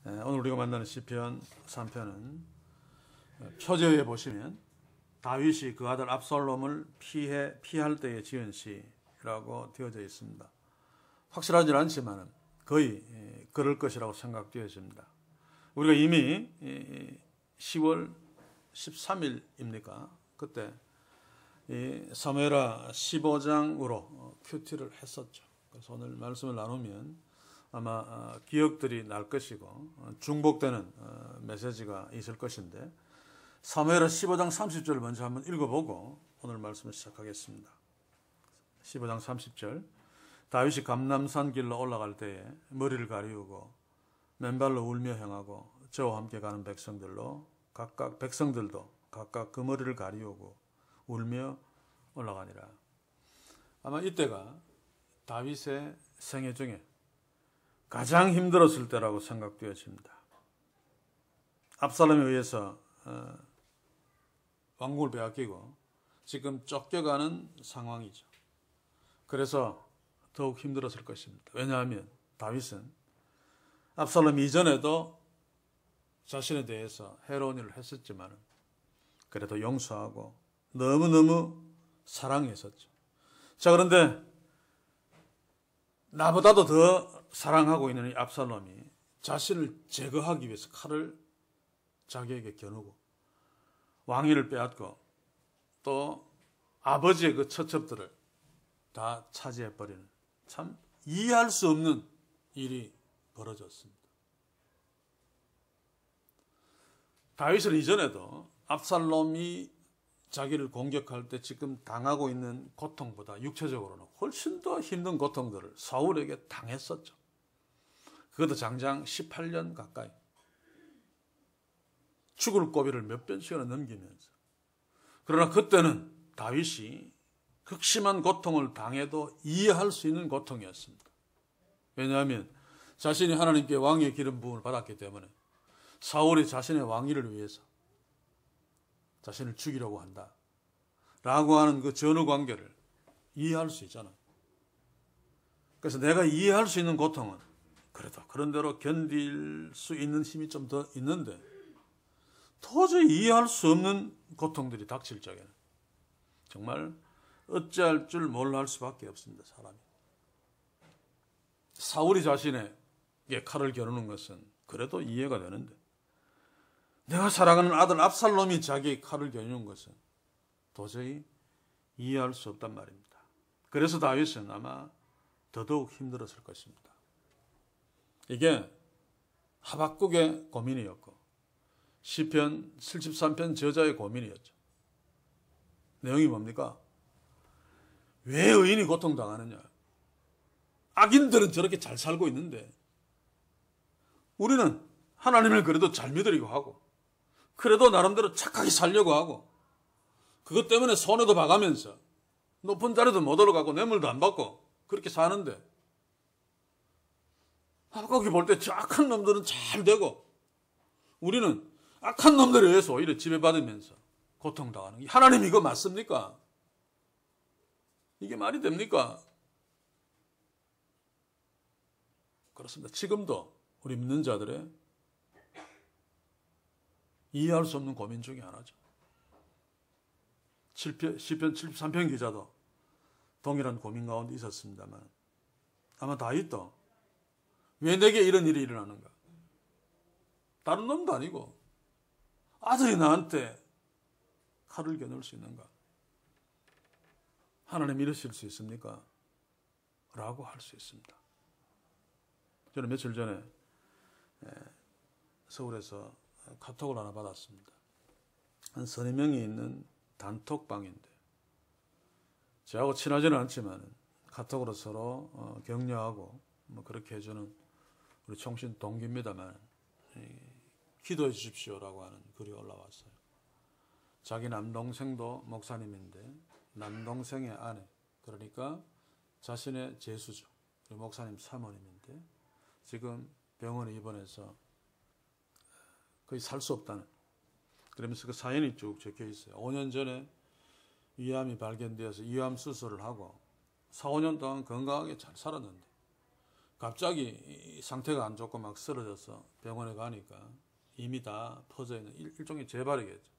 오늘 우리가 만나는 시편 3편은 표제에 보시면 다윗이 그 아들 압살롬을 피할 때에 지은 시라고 되어져 있습니다. 확실하지는 않지만 거의 그럴 것이라고 생각되어집니다. 우리가 이미 10월 13일입니까? 그때 사무엘하 15장으로 큐티를 했었죠. 그래서 오늘 말씀을 나누면 아마 기억들이 날 것이고 중복되는 메시지가 있을 것인데 사무엘하 15장 30절을 먼저 한번 읽어보고 오늘 말씀을 시작하겠습니다. 15장 30절 다윗이 감람산 길로 올라갈 때에 머리를 가리우고 맨발로 울며 행하고 저와 함께 가는 백성들도 각각 그 머리를 가리우고 울며 올라가니라. 아마 이때가 다윗의 생애 중에 가장 힘들었을 때라고 생각되어집니다. 압살롬에 의해서 왕국을 빼앗기고 지금 쫓겨가는 상황이죠. 그래서 더욱 힘들었을 것입니다. 왜냐하면 다윗은 압살롬 이전에도 자신에 대해서 해로운 일을 했었지만 그래도 용서하고 너무너무 사랑했었죠. 자, 그런데 나보다도 더 사랑하고 있는 이 압살롬이 자신을 제거하기 위해서 칼을 자기에게 겨누고 왕위를 빼앗고 또 아버지의 그 처첩들을 다 차지해버리는 참 이해할 수 없는 일이 벌어졌습니다. 다윗은 이전에도 압살롬이 자기를 공격할 때 지금 당하고 있는 고통보다 육체적으로는 훨씬 더 힘든 고통들을 사울에게 당했었죠. 그것도 장장 18년 가까이 죽을 고비를 몇 번씩이나 넘기면서. 그러나 그때는 다윗이 극심한 고통을 당해도 이해할 수 있는 고통이었습니다. 왜냐하면 자신이 하나님께 왕위의 기름 부음을 받았기 때문에 사울이 자신의 왕위를 위해서 자신을 죽이려고 한다 라고 하는 그 전후 관계를 이해할 수 있잖아요. 그래서 내가 이해할 수 있는 고통은 그래도 그런대로 견딜 수 있는 힘이 좀 더 있는데 도저히 이해할 수 없는 고통들이 닥칠 적에는 정말 어찌할 줄 몰라 할 수밖에 없습니다. 사람이. 사울이 자신에게 칼을 겨누는 것은 그래도 이해가 되는데 내가 사랑하는 아들 압살롬이 자기의 칼을 겨누는 것은 도저히 이해할 수 없단 말입니다. 그래서 다윗은 아마 더더욱 힘들었을 것입니다. 이게 하박국의 고민이었고 시편 73편 저자의 고민이었죠. 내용이 뭡니까? 왜 의인이 고통당하느냐? 악인들은 저렇게 잘 살고 있는데 우리는 하나님을 그래도 잘 믿으려고 하고 그래도 나름대로 착하게 살려고 하고 그것 때문에 손해도 봐가면서 높은 자리도 못 올라가고 뇌물도 안 받고 그렇게 사는데 하박국이 볼 때 저 악한 놈들은 잘 되고 우리는 악한 놈들에 의해서 오히려 지배받으면서 고통당하는 게 하나님 이거 맞습니까? 이게 말이 됩니까? 그렇습니다. 지금도 우리 믿는 자들의 이해할 수 없는 고민 중에 하나죠. 시편 73편 기자도 동일한 고민 가운데 있었습니다만 아마 다윗도 왜 내게 이런 일이 일어나는가? 다른 놈도 아니고 아들이 나한테 칼을 겨눌 수 있는가? 하나님 이러실 수 있습니까? 라고 할 수 있습니다. 저는 며칠 전에 서울에서 카톡을 하나 받았습니다. 한 30명이 있는 단톡방인데 저하고 친하지는 않지만 카톡으로 서로 격려하고 뭐 그렇게 해주는 우리 총신 동기입니다만 기도해 주십시오라고 하는 글이 올라왔어요. 자기 남동생도 목사님인데 남동생의 아내 그러니까 자신의 제수죠. 목사님 사모님인데 지금 병원에 입원해서 거의 살 수 없다는 그러면서 그 사연이 쭉 적혀 있어요. 5년 전에 위암이 발견되어서 위암 수술을 하고 4, 5년 동안 건강하게 잘 살았는데 갑자기 상태가 안 좋고 막 쓰러져서 병원에 가니까 이미 다 퍼져 있는 일종의 재발이겠죠.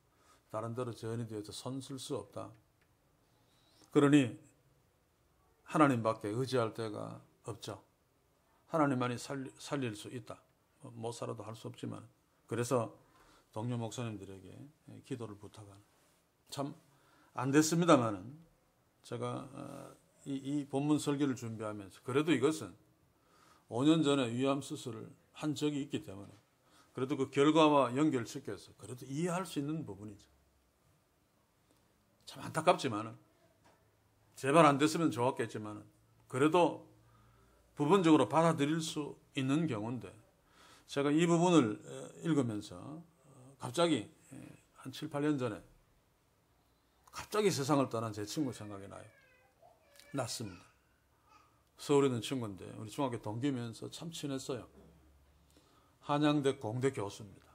다른 데로 전이 되어서 손 쓸 수 없다. 그러니 하나님밖에 의지할 데가 없죠. 하나님만이 살릴 수 있다. 못 살아도 할 수 없지만, 그래서 동료 목사님들에게 기도를 부탁하는. 참 안 됐습니다만은 제가 이 본문 설교를 준비하면서 그래도 이것은 5년 전에 위암 수술을 한 적이 있기 때문에 그래도 그 결과와 연결시켜서 그래도 이해할 수 있는 부분이죠. 참 안타깝지만은 제발 안 됐으면 좋았겠지만은 그래도 부분적으로 받아들일 수 있는 경우인데, 제가 이 부분을 읽으면서 갑자기 한 7, 8년 전에 갑자기 세상을 떠난 제 친구 생각이 났습니다. 서울에 있는 친구인데 우리 중학교 동기면서 참 친했어요. 한양대 공대 교수입니다.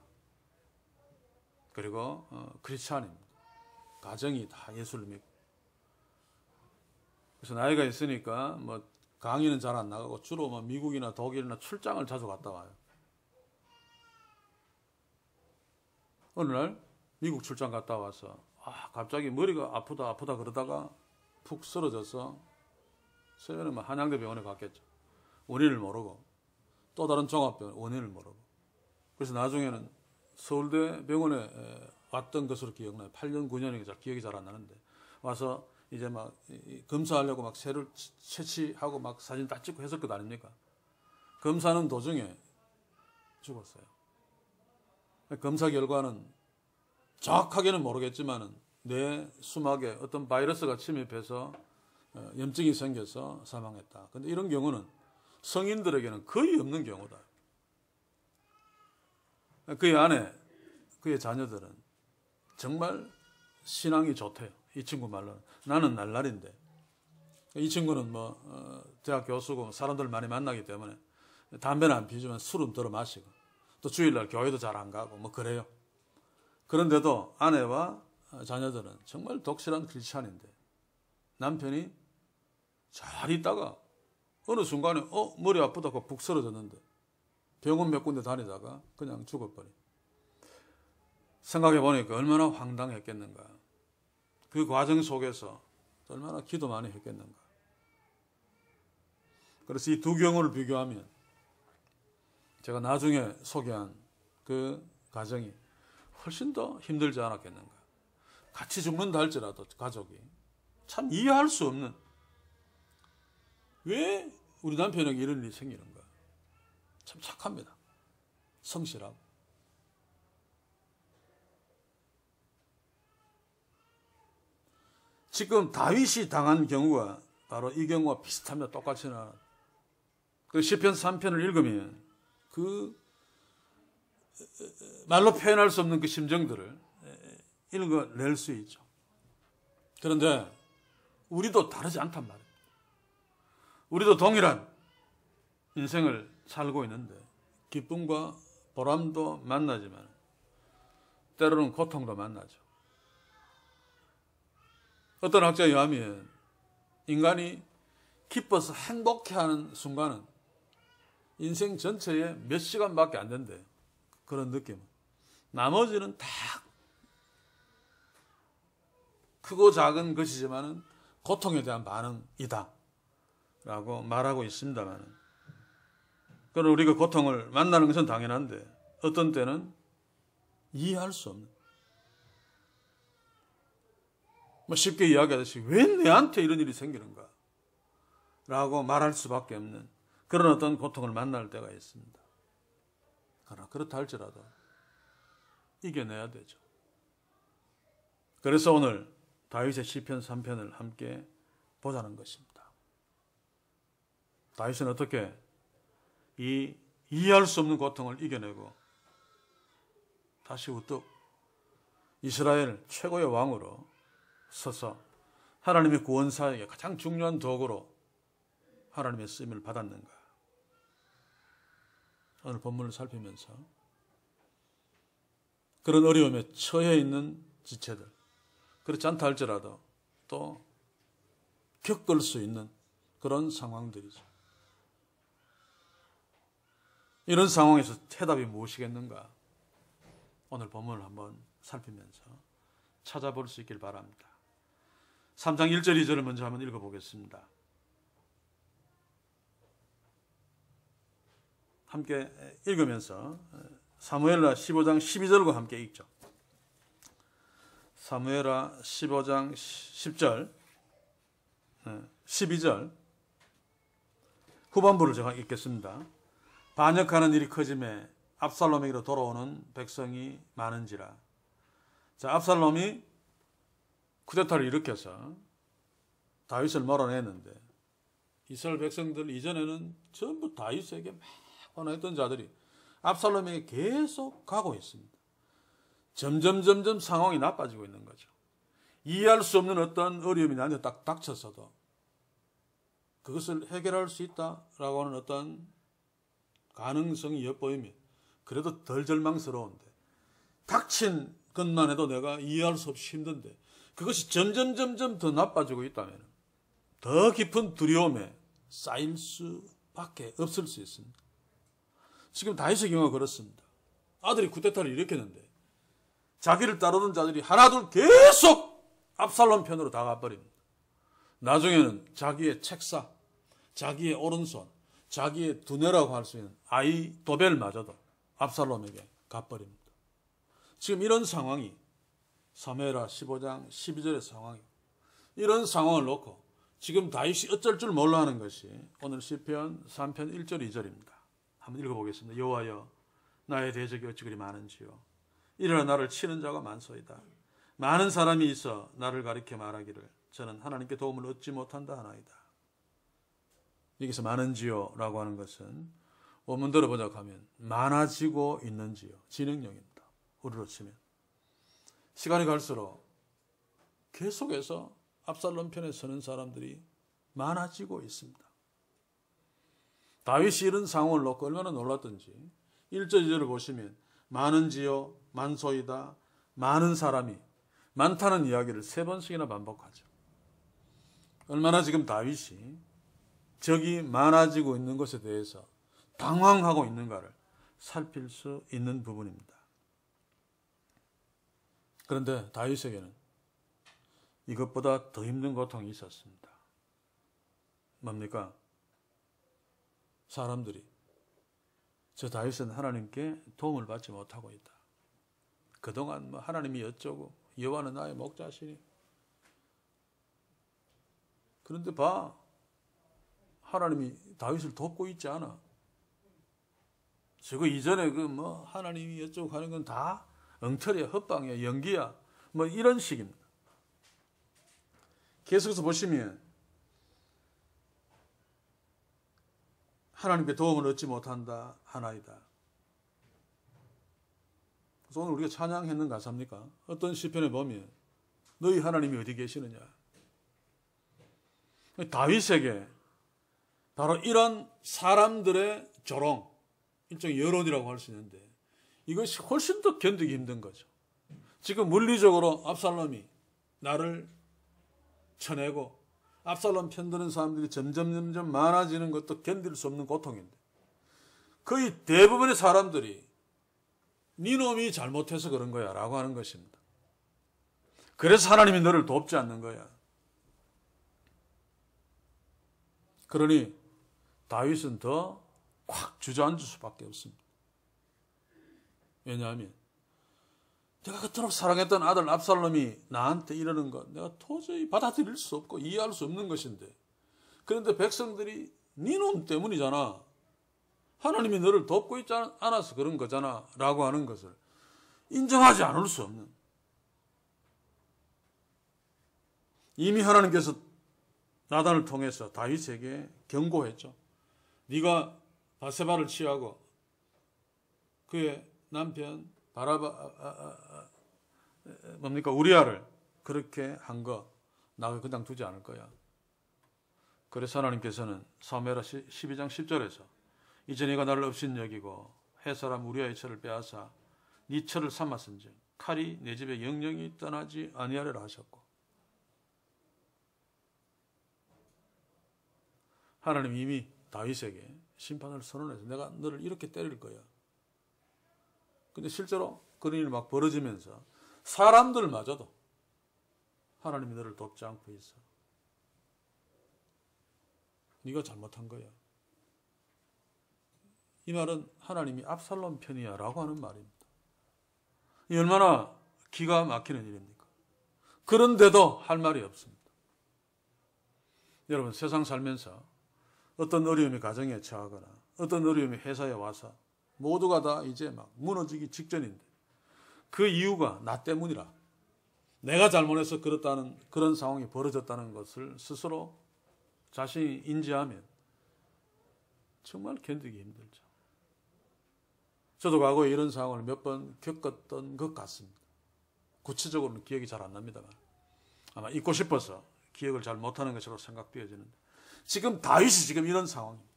그리고 크리스찬입니다. 가정이 다 예수를 믿고. 그래서 나이가 있으니까 뭐 강의는 잘 안 나가고 주로 뭐 미국이나 독일이나 출장을 자주 갔다 와요. 어느 날 미국 출장 갔다 와서 갑자기 머리가 아프다 그러다가 푹 쓰러져서 처음에는 뭐 한양대 병원에 갔겠죠. 원인을 모르고 또 다른 종합병원 원인을 모르고, 그래서 나중에는 서울대 병원에 왔던 것으로 기억나요. 8년 9년이 기억이 잘 안 나는데 와서 이제 막 검사하려고 막 새를 채취하고 막 사진 딱 찍고 했을 것 아닙니까? 검사는 도중에 죽었어요. 검사 결과는 정확하게는 모르겠지만은 뇌 수막에 어떤 바이러스가 침입해서 염증이 생겨서 사망했다. 근데 이런 경우는 성인들에게는 거의 없는 경우다. 그의 아내, 그의 자녀들은 정말 신앙이 좋대요. 이 친구 말로는. 나는 날라리인데. 이 친구는 대학 교수고 사람들 많이 만나기 때문에 담배는 안 피우지만 술은 들어 마시고 또 주일날 교회도 잘 안 가고 뭐 그래요. 그런데도 아내와 자녀들은 정말 독실한 크리스찬인데 남편이 잘 있다가 어느 순간에 머리 아프다고 푹 쓰러졌는데 병원 몇 군데 다니다가 그냥 죽어버린. 생각해 보니까 얼마나 황당했겠는가. 그 과정 속에서 얼마나 기도 많이 했겠는가. 그래서 이 두 경우를 비교하면 제가 나중에 소개한 그 가정이 훨씬 더 힘들지 않았겠는가. 같이 죽는다 할지라도 가족이 참 이해할 수 없는, 왜 우리 남편에게 이런 일이 생기는가. 참 착합니다. 성실하고. 지금 다윗이 당한 경우가 바로 이 경우와 비슷합니다. 똑같이나. 그 시편 3편을 읽으면 그 말로 표현할 수 없는 그 심정들을 읽어낼 수 있죠. 그런데 우리도 다르지 않단 말이에요. 우리도 동일한 인생을 살고 있는데 기쁨과 보람도 만나지만 때로는 고통도 만나죠. 어떤 학자에 의하면 인간이 기뻐서 행복해하는 순간은 인생 전체에 몇 시간밖에 안 된대요. 그런 느낌은. 나머지는 다 크고 작은 것이지만은 고통에 대한 반응이다 라고 말하고 있습니다만, 그럼 우리가 고통을 만나는 것은 당연한데 어떤 때는 이해할 수 없는, 쉽게 이야기하듯이 왜 내한테 이런 일이 생기는가 라고 말할 수밖에 없는 그런 어떤 고통을 만날 때가 있습니다. 그러나 그렇다 할지라도 이겨내야 되죠. 그래서 오늘 다윗의 시편 3편을 함께 보자는 것입니다. 다윗은 어떻게 이 이해할 수 없는 고통을 이겨내고 다시 우뚝 이스라엘 최고의 왕으로 서서 하나님의 구원사역의 가장 중요한 도구로 하나님의 쓰임을 받았는가. 오늘 본문을 살피면서 그런 어려움에 처해 있는 지체들, 그렇지 않다 할지라도 또 겪을 수 있는 그런 상황들이죠. 이런 상황에서 해답이 무엇이겠는가? 오늘 본문을 한번 살피면서 찾아볼 수 있길 바랍니다. 3장 1절 2절을 먼저 한번 읽어보겠습니다. 함께 읽으면서 사무엘하 15장 12절과 함께 읽죠. 사무엘하 15장 10절, 12절 후반부를 제가 읽겠습니다. 반역하는 일이 커짐에 압살롬에게로 돌아오는 백성이 많은지라. 자, 압살롬이 쿠데타를 일으켜서 다윗을 몰아냈는데 이스라엘 백성들 이전에는 전부 다윗에게 막 원했던 자들이 압살롬에게 계속 가고 있습니다. 점점 상황이 나빠지고 있는 거죠. 이해할 수 없는 어떤 어려움이 나한테 딱 닥쳤어도 그것을 해결할 수 있다라고 하는 어떤 가능성이 엿보이면 그래도 덜 절망스러운데, 닥친 것만 해도 내가 이해할 수 없이 힘든데 그것이 점점 더 나빠지고 있다면 더 깊은 두려움에 쌓일 수밖에 없을 수 있습니다. 지금 다윗의 경우가 그렇습니다. 아들이 쿠데타를 일으켰는데 자기를 따르던 자들이 하나둘 계속 압살롬 편으로 다 가버립니다. 나중에는 자기의 책사, 자기의 오른손, 자기의 두뇌라고 할 수 있는 아히도벨마저도 압살롬에게 가버립니다. 지금 이런 상황이 사무엘하 15장 12절의 상황이고, 이런 상황을 놓고 지금 다윗이 어쩔 줄 몰라 하는 것이 오늘 시편 3편 1절 2절입니다. 한번 읽어보겠습니다. 여호와여, 나의 대적이 어찌 그리 많은지요. 이르러 나를 치는 자가 많소이다. 많은 사람이 있어 나를 가리켜 말하기를 저는 하나님께 도움을 얻지 못한다 하나이다. 여기서 많은지요 라고 하는 것은 원문대로 번역하면 많아지고 있는지요, 진행형입니다. 우리로 치면 시간이 갈수록 계속해서 압살롬 편에 서는 사람들이 많아지고 있습니다. 다윗이 이런 상황을 놓고 얼마나 놀랐던지 1절 2절을 보시면 많은지요, 만소이다, 많은 사람이, 많다는 이야기를 3번씩이나 반복하죠. 얼마나 지금 다윗이 적이 많아지고 있는 것에 대해서 당황하고 있는가를 살필 수 있는 부분입니다. 그런데 다윗에게는 이것보다 더 힘든 고통이 있었습니다. 뭡니까? 사람들이 저 다윗은 하나님께 도움을 받지 못하고 있다. 그동안 하나님이 어쩌고 여호와는 나의 목자시니. 그런데 봐, 하나님이 다윗을 돕고 있지 않아. 저거 이전에 하나님이 어쩌고 하는 건 다 엉터리야, 헛방이야, 연기야, 이런 식입니다. 계속해서 보시면 하나님께 도움을 얻지 못한다 하나이다. 그래서 오늘 우리가 찬양했는 가사입니까? 어떤 시편에 보면 너희 하나님이 어디 계시느냐. 다윗에게 바로 이런 사람들의 조롱, 일종의 여론이라고 할 수 있는데 이것이 훨씬 더 견디기 힘든 거죠. 지금 물리적으로 압살롬이 나를 쳐내고 압살롬 편드는 사람들이 점점 많아지는 것도 견딜 수 없는 고통인데 거의 대부분의 사람들이 네 놈이 잘못해서 그런 거야 라고 하는 것입니다. 그래서 하나님이 너를 돕지 않는 거야. 그러니 다윗은 더 꽉 주저앉을 수밖에 없습니다. 왜냐하면 내가 그토록 사랑했던 아들 압살롬이 나한테 이러는 것 내가 도저히 받아들일 수 없고 이해할 수 없는 것인데, 그런데 백성들이 네 놈 때문이잖아, 하나님이 너를 돕고 있지 않아서 그런 거잖아 라고 하는 것을 인정하지 않을 수 없는, 이미 하나님께서 나단을 통해서 다윗에게 경고했죠. 네가 바세바를 취하고 그의 남편 우리아를 그렇게 한 거 나 그냥 두지 않을 거야. 그래서 하나님께서는 사무엘하 12장 10절에서 이제 네가 나를 업신여기고 햇사람 우리아의 철을 빼앗아 네 철을 삼았은즉 칼이 내 집에 영영이 떠나지 아니하리라 하셨고, 하나님 이미 다윗에게 심판을 선언해서 내가 너를 이렇게 때릴 거야. 근데 실제로 그런 일이 막 벌어지면서 사람들마저도 하나님이 너를 돕지 않고 있어. 네가 잘못한 거야. 이 말은 하나님이 압살롬 편이야 라고 하는 말입니다. 이 얼마나 기가 막히는 일입니까? 그런데도 할 말이 없습니다. 여러분, 세상 살면서 어떤 어려움이 가정에 처하거나 어떤 어려움이 회사에 와서 모두가 다 이제 막 무너지기 직전인데 그 이유가 나 때문이라, 내가 잘못해서 그렇다는 그런 상황이 벌어졌다는 것을 스스로 자신이 인지하면 정말 견디기 힘들죠. 저도 과거에 이런 상황을 몇 번 겪었던 것 같습니다. 구체적으로는 기억이 잘 안 납니다만 아마 잊고 싶어서 기억을 잘 못하는 것으로 생각되어지는데, 지금 다윗이 지금 이런 상황입니다.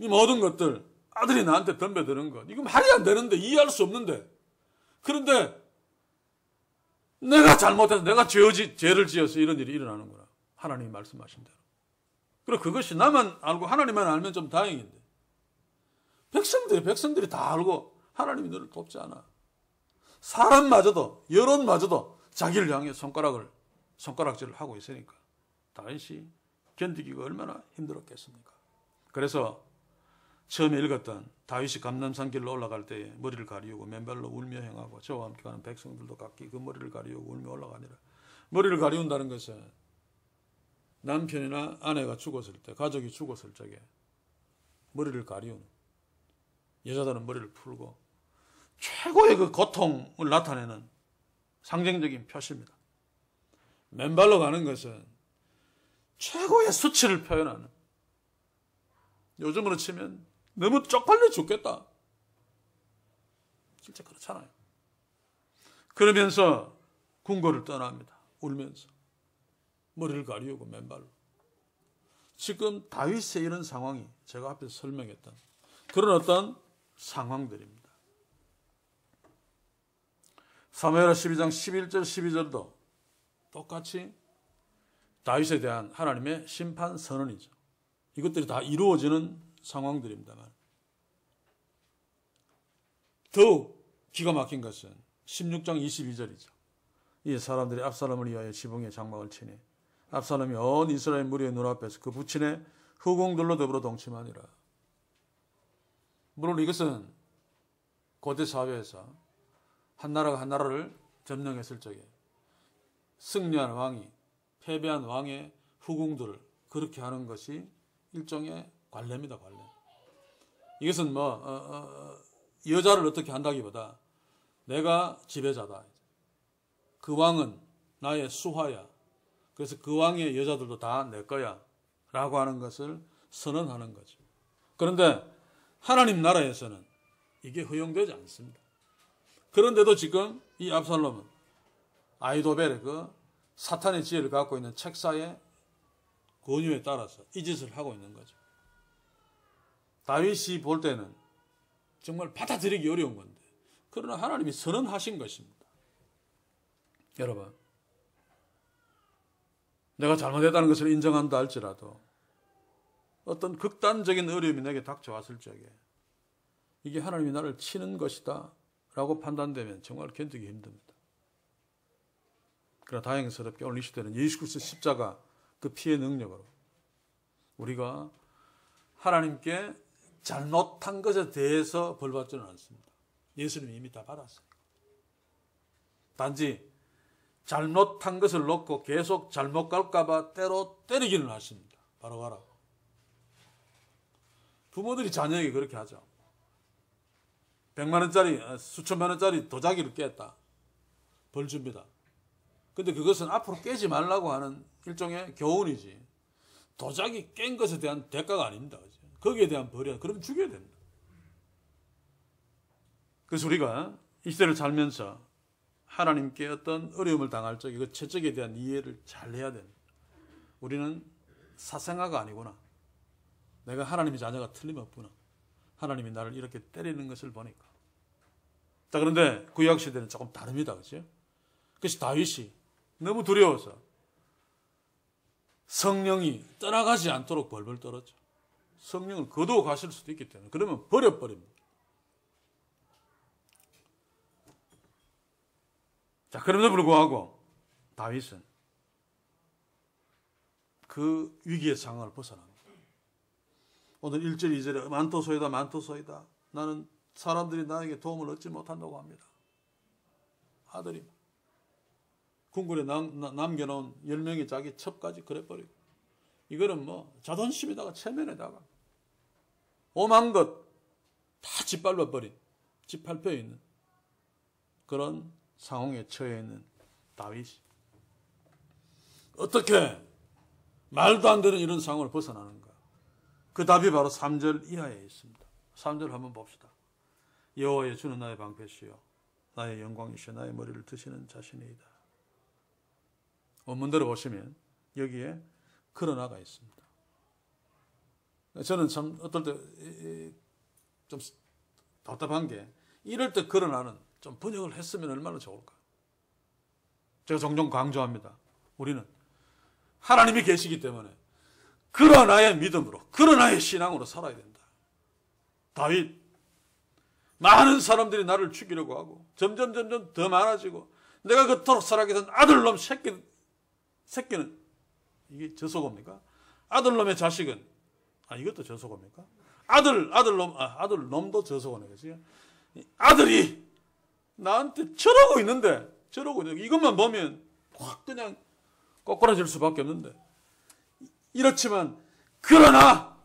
이 모든 것들, 아들이 나한테 덤벼드는 것, 이거 말이 안 되는데, 이해할 수 없는데, 그런데 내가 잘못해서, 내가 죄를 지어서 이런 일이 일어나는구나. 하나님이 말씀하신 대로. 그리고 그것이 나만 알고 하나님만 알면 좀 다행인데, 백성들이 다 알고 하나님이 너를 돕지 않아. 사람마저도, 여론마저도 자기를 향해 손가락질을 하고 있으니까 다윗이 견디기가 얼마나 힘들었겠습니까? 그래서 처음에 읽었던 다윗이 감람산 길로 올라갈 때에 머리를 가리우고 맨발로 울며 행하고 저와 함께 가는 백성들도 각기 그 머리를 가리우고 울며 올라가니라. 머리를 가리운다는 것은 남편이나 아내가 죽었을 때, 가족이 죽었을 적에 머리를 가리우는, 여자들은 머리를 풀고 최고의 그 고통을 나타내는 상징적인 표시입니다. 맨발로 가는 것은 최고의 수치를 표현하는, 요즘으로 치면 너무 쪽팔려 죽겠다. 진짜 그렇잖아요. 그러면서 궁궐을 떠납니다. 울면서 머리를 가리우고 맨발로. 지금 다윗의 이런 상황이 제가 앞에서 설명했던 그런 어떤 상황들입니다. 사무엘하 12장 11절 12절도 똑같이 다윗에 대한 하나님의 심판 선언이죠. 이것들이 다 이루어지는 상황들입니다만, 더욱 기가 막힌 것은 16장 22절이죠. 이 사람들이 압살롬을 위하여 지붕에 장막을 치니 압살롬이 온 이스라엘 무리의 눈앞에서 그 부친의 후궁들로 더불어 동침하니라. 물론 이것은 고대 사회에서 한 나라가 한 나라를 점령했을 적에 승리한 왕이 패배한 왕의 후궁들을 그렇게 하는 것이 일종의 관례입니다. 관례. 이것은 여자를 어떻게 한다기보다 내가 지배자다. 그 왕은 나의 수하야. 그래서 그 왕의 여자들도 다 내 거야. 라고 하는 것을 선언하는 거죠. 그런데 하나님 나라에서는 이게 허용되지 않습니다. 그런데도 지금 이 압살롬은 아히도벨의 그 사탄의 지혜를 갖고 있는 책사의 권유에 따라서 이 짓을 하고 있는 거죠. 다윗이 볼 때는 정말 받아들이기 어려운 건데, 그러나 하나님이 선언하신 것입니다. 여러분, 내가 잘못했다는 것을 인정한다 할지라도 어떤 극단적인 어려움이 내게 닥쳐왔을 적에 이게 하나님이 나를 치는 것이다 라고 판단되면 정말 견디기 힘듭니다. 그러나 다행스럽게 오늘 이 시대는 예수 그리스도 십자가 그 피의 능력으로 우리가 하나님께 잘못한 것에 대해서 벌받지는 않습니다. 예수님이 이미 다 받았어요. 단지 잘못한 것을 놓고 계속 잘못 갈까 봐 때로 때리기는 하십니다. 바로 가라. 부모들이 자녀에게 그렇게 하죠. 100만 원짜리, 수천만 원짜리 도자기를 깼다. 벌 줍니다. 근데 그것은 앞으로 깨지 말라고 하는 일종의 교훈이지, 도자기 깬 것에 대한 대가가 아닙니다. 거기에 대한 벌이야. 그럼 죽여야 됩니다. 그래서 우리가 이 시대를 살면서 하나님께 어떤 어려움을 당할 적에 그 채찍에 대한 이해를 잘 해야 됩니다. 우리는 사생아가 아니구나. 내가 하나님의 자녀가 틀림없구나. 하나님이 나를 이렇게 때리는 것을 보니까. 자, 그런데 구약 시대는 조금 다릅니다. 그렇죠? 그래서 다윗이 너무 두려워서 성령이 떠나가지 않도록 벌벌 떨었죠. 성령을 거두어 가실 수도 있기 때문에. 그러면 버려버립니다. 자, 그럼에도 불구하고 다윗은 그 위기의 상황을 벗어납니다. 오늘 1절 2절에 만토소이다 만토소이다. 나는 사람들이 나에게 도움을 얻지 못한다고 합니다. 아들이 궁궐에 남겨놓은 10명의 자기 첩까지 그래버리고, 이거는 뭐 자존심에다가 체면에다가 오만 것 다 짓밟아버린, 짓밟혀 있는 그런 상황에 처해 있는 다윗이 어떻게 말도 안 되는 이런 상황을 벗어나는가? 그 답이 바로 3절 이하에 있습니다. 3절 한번 봅시다. 여호와여, 주는 나의 방패시요 나의 영광이시요 나의 머리를 드시는 자신이다. 원문대로 보시면 여기에 그러나가 있습니다. 저는 참 어떨 때 좀 답답한 게, 이럴 때 그러나는 좀 번역을 했으면 얼마나 좋을까. 제가 종종 강조합니다. 우리는 하나님이 계시기 때문에 그러나의 믿음으로, 그러나의 신앙으로 살아야 된다. 다윗, 많은 사람들이 나를 죽이려고 하고 점점 더 많아지고, 내가 그토록 사랑했던 아들놈 새끼는 이게 저속어입니까? 아들놈의 자식은, 이것도 저속어입니까? 아들놈도 저속어네, 그지? 아들이 나한테 저러고 있는데, 이것만 보면 확 그냥 꼬꾸라질 수밖에 없는데, 이렇지만 그러나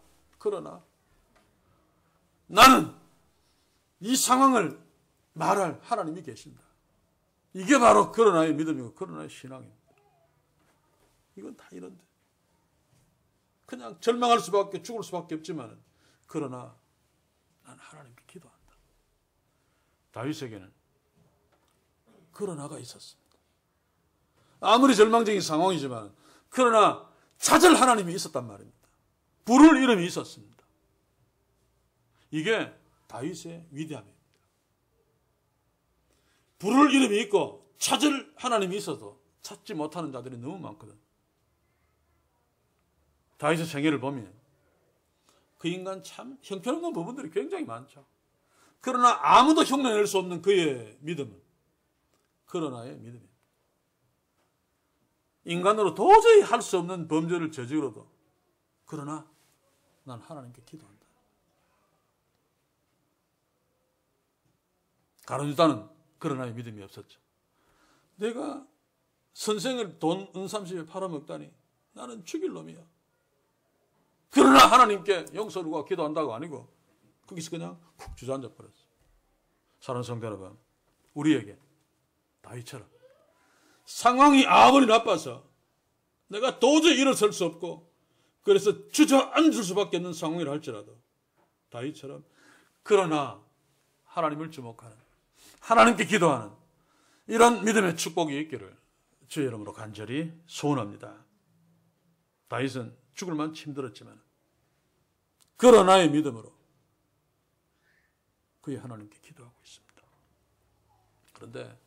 나는 이 상황을 말할 하나님이 계신다. 이게 바로 그러나의 믿음이고 그러나의 신앙입니다. 이건 다 이런데 그냥 절망할 수밖에, 죽을 수밖에 없지만, 그러나 난 하나님께 기도한다. 다윗에게는 그러나가 있었습니다. 아무리 절망적인 상황이지만 그러나 찾을 하나님이 있었단 말입니다. 부를 이름이 있었습니다. 이게 다윗의 위대함입니다. 부를 이름이 있고 찾을 하나님이 있어도 찾지 못하는 자들이 너무 많거든. 다윗의 생애를 보면 그 인간 참 형편없는 부분들이 굉장히 많죠. 그러나 아무도 흉내낼 수 없는 그의 믿음은 그러나의 믿음입니다. 인간으로 도저히 할 수 없는 범죄를 저지르도 그러나 난 하나님께 기도한다. 가룟유다는 그러나의 믿음이 없었죠. 내가 선생을 돈 은삼십에 팔아먹다니 나는 죽일 놈이야. 그러나 하나님께 용서를 구하고 기도한다고 아니고 거기서 그냥 쿡 주저앉아 버렸어요. 사랑하는 성도 여러분, 우리에게 다윗처럼 상황이 아무리 나빠서 내가 도저히 일어설 수 없고 그래서 주저앉을 수밖에 없는 상황이라 할지라도 다윗처럼 그러나 하나님을 주목하는, 하나님께 기도하는 이런 믿음의 축복이 있기를 주의 이름으로 간절히 소원합니다. 다윗은 죽을 만큼 힘들었지만 그러나의 믿음으로 그의 하나님께 기도하고 있습니다. 그런데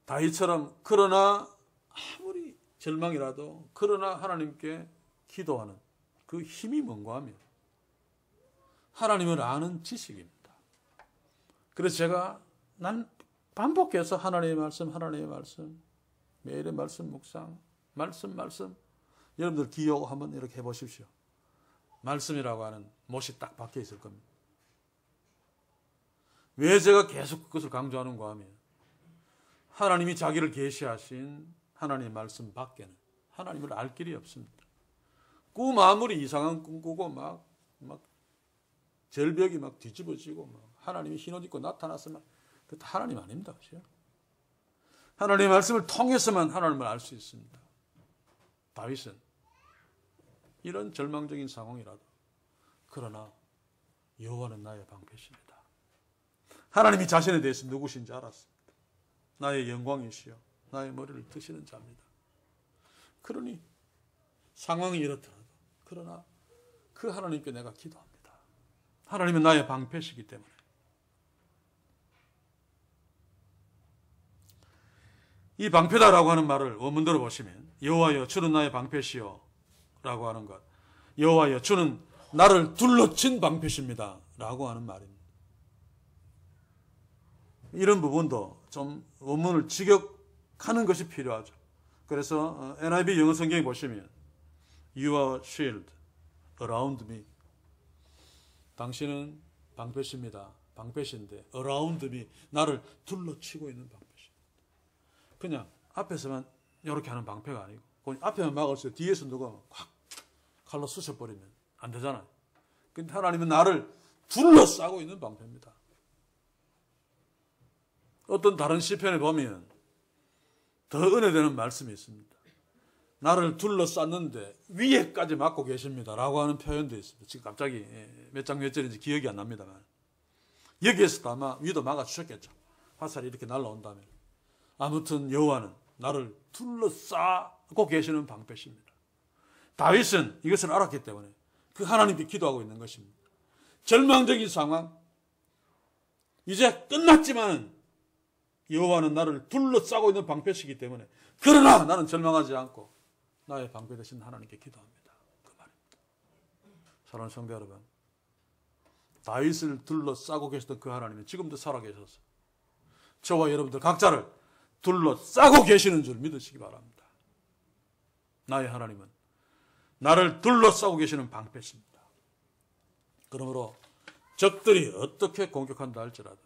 다윗처럼 그러나 아무리 절망이라도 그러나 하나님께 기도하는 그 힘이 뭔가 하면 하나님을 아는 지식입니다. 그래서 제가 반복해서 하나님의 말씀, 매일의 말씀 묵상, 말씀 여러분들 기억 한번 이렇게 해보십시오. 말씀이라고 하는 못이 딱 박혀 있을 겁니다. 왜 제가 계속 그것을 강조하는가 하면 하나님이 자기를 계시하신 하나님의 말씀 밖에는 하나님을 알 길이 없습니다. 꿈 아무리 이상한 꿈 꾸고 막 절벽이 막 뒤집어지고 하나님이 흰옷 입고 나타났으면 그것도 하나님 아닙니다. 그렇죠? 하나님의 말씀을 통해서만 하나님을 알 수 있습니다. 다윗은 이런 절망적인 상황이라도 그러나 여호와는 나의 방패십니다. 하나님이 자신에 대해서 누구신지 알았습니다. 나의 영광이시여 나의 머리를 드시는 자입니다. 그러니 상황이 이렇더라도 그러나 그 하나님께 내가 기도합니다. 하나님은 나의 방패시기 때문에. 이 방패다라고 하는 말을 원문대로 보시면 여호와여 주는 나의 방패시요 라고 하는 것, 여호와여 주는 나를 둘러친 방패십니다 라고 하는 말입니다. 이런 부분도 좀 원문을 직역하는 것이 필요하죠. 그래서 NIV 영어 성경에 보시면 You are shield around me. 당신은 방패십니다. 방패신데 around me, 나를 둘러치고 있는 방패십니다. 그냥 앞에서만 이렇게 하는 방패가 아니고 앞에만 막을 수 있어요. 뒤에서 누가 확 칼로 쑤셔버리면 안 되잖아요. 근데 하나님은 나를 둘러싸고 있는 방패입니다. 어떤 다른 시편에 보면 더 은혜되는 말씀이 있습니다. 나를 둘러쌌는데 위에까지 막고 계십니다 라고 하는 표현도 있습니다. 지금 갑자기 몇 장 몇 절인지 기억이 안 납니다만 여기에서도 아마 위도 막아주셨겠죠. 화살이 이렇게 날라온다면. 아무튼 여호와는 나를 둘러싸고 계시는 방패십니다. 다윗은 이것을 알았기 때문에 그 하나님께 기도하고 있는 것입니다. 절망적인 상황, 이제 끝났지만 여호와는 나를 둘러싸고 있는 방패시기 때문에 그러나 나는 절망하지 않고 나의 방패 되신 하나님께 기도합니다. 그 말입니다. 사랑하는 성도 여러분, 다윗을 둘러싸고 계시던 그 하나님은 지금도 살아계셔서 저와 여러분들 각자를 둘러싸고 계시는 줄 믿으시기 바랍니다. 나의 하나님은 나를 둘러싸고 계시는 방패십니다. 그러므로 적들이 어떻게 공격한다 할지라도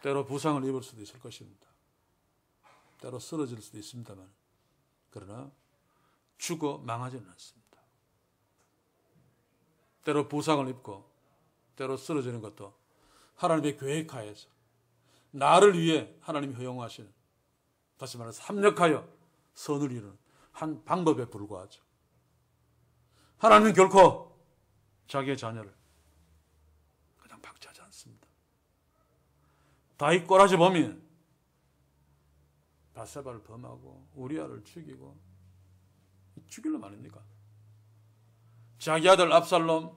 때로 부상을 입을 수도 있을 것입니다. 때로 쓰러질 수도 있습니다만 그러나 죽어 망하지는 않습니다. 때로 부상을 입고 때로 쓰러지는 것도 하나님의 계획하에서 나를 위해 하나님이 허용하시는, 다시 말해서 합력하여 선을 이루는 한 방법에 불과하죠. 하나님은 결코 자기의 자녀를 그냥 박제하지 않습니다. 다윗 꼬라지 보면 바세바를 범하고 우리아를 죽이고 죽일 놈 아닙니까? 자기 아들 압살롬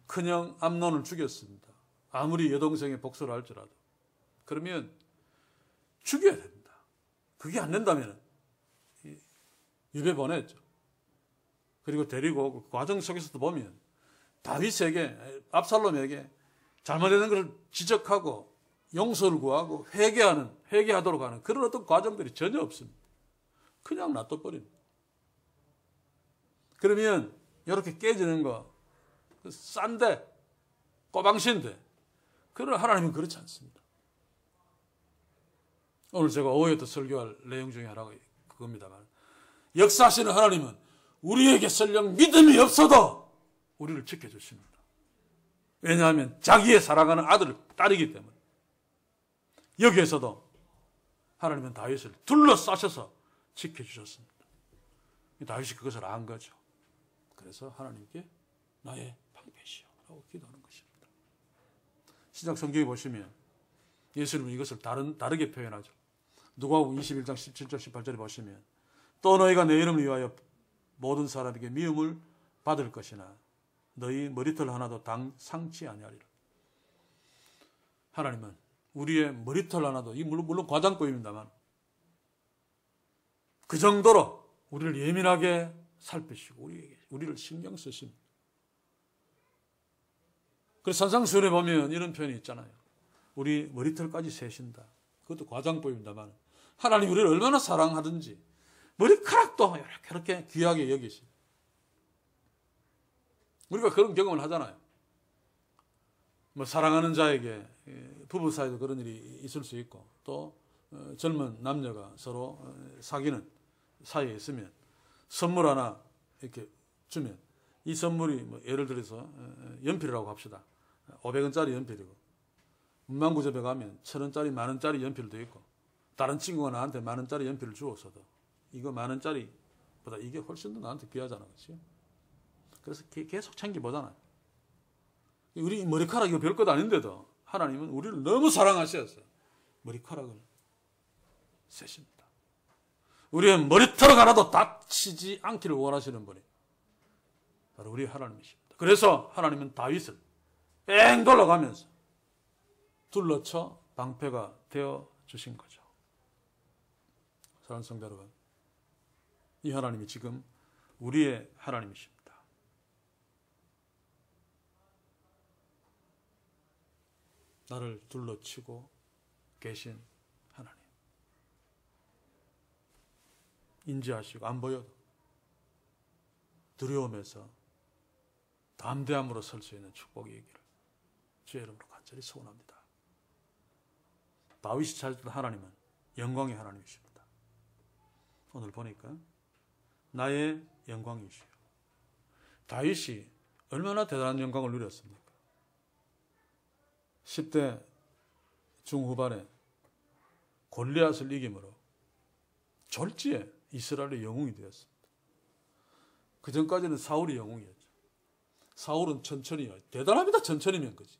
큰형 암논을 죽였습니다. 아무리 여동생의 복수를 할지라도. 그러면 죽여야 됩니다. 그게 안 된다면 유배 보냈죠. 그리고 데리고 그 과정 속에서도 보면 다윗에게, 압살롬에게 잘못된 것을 지적하고 용서를 구하고 회개하도록 하는 그런 어떤 과정들이 전혀 없습니다. 그냥 놔둬버립니다. 그러면 이렇게 깨지는 거 싼데 꼬방신데 그러나 하나님은 그렇지 않습니다. 오늘 제가 오후에도 설교할 내용 중에 하나가 그겁니다만 역사하시는 하나님은 우리에게 설령 믿음이 없어도 우리를 지켜주십니다. 왜냐하면 자기의 사랑하는 아들, 딸이기 때문에. 여기에서도 하나님은 다윗을 둘러싸셔서 지켜주셨습니다. 다윗이 그것을 안 거죠. 그래서 하나님께 나의 방패시여 라고 기도하는 것입니다. 신약 성경에 보시면 예수님은 이것을 다르게 표현하죠. 누가복음 21장 17절 18절에 보시면 또 너희가 내 이름을 위하여 모든 사람에게 미움을 받을 것이나 너희 머리털 하나도 상치 아니하리라. 하나님은 우리의 머리털 하나도, 이 물론 과장법입니다만 그 정도로 우리를 예민하게 살피시고 우리를 신경 쓰십니다. 그래서 산상수훈에 보면 이런 표현이 있잖아요. 우리 머리털까지 세신다. 그것도 과장법입니다만 하나님 우리를 얼마나 사랑하든지 머리카락도 이렇게 귀하게 여기시. 우리가 그런 경험을 하잖아요. 뭐 사랑하는 자에게 부부 사이도 그런 일이 있을 수 있고 또 젊은 남녀가 서로 사귀는 사이에 있으면 선물 하나 이렇게 주면 이 선물이 뭐 예를 들어서 연필이라고 합시다. 500원짜리 연필이고 문방구점에 가면 1000원짜리 만원짜리 연필도 있고 다른 친구가 나한테 만원짜리 연필을 주었어도 이거 만원짜리보다 이게 훨씬 더 나한테 귀하잖아. 그렇죠? 그래서 계속 챙겨보잖아요. 우리 머리카락 이거 별것 아닌데도 하나님은 우리를 너무 사랑하셔서 머리카락을 세십니다. 우리의 머리털 하나도 다치지 않기를 원하시는 분이 바로 우리 하나님이십니다. 그래서 하나님은 다윗을 뺑 돌아가면서 둘러쳐 방패가 되어 주신 거죠. 사랑하는 성도 여러분, 이 하나님이 지금 우리의 하나님이십니다. 나를 둘러치고 계신 하나님. 인지하시고 안 보여도 두려움에서 담대함으로 설 수 있는 축복이 있기를 주의 이름으로 간절히 소원합니다. 다윗이 찾았던 하나님은 영광의 하나님이십니다. 오늘 보니까 나의 영광이시오. 다윗이 얼마나 대단한 영광을 누렸습니까? 10대 중후반에 골리앗을 이김으로 졸지에 이스라엘의 영웅이 되었습니다. 그 전까지는 사울이 영웅이었죠. 사울은 천천히요. 대단합니다. 천천히면 거지.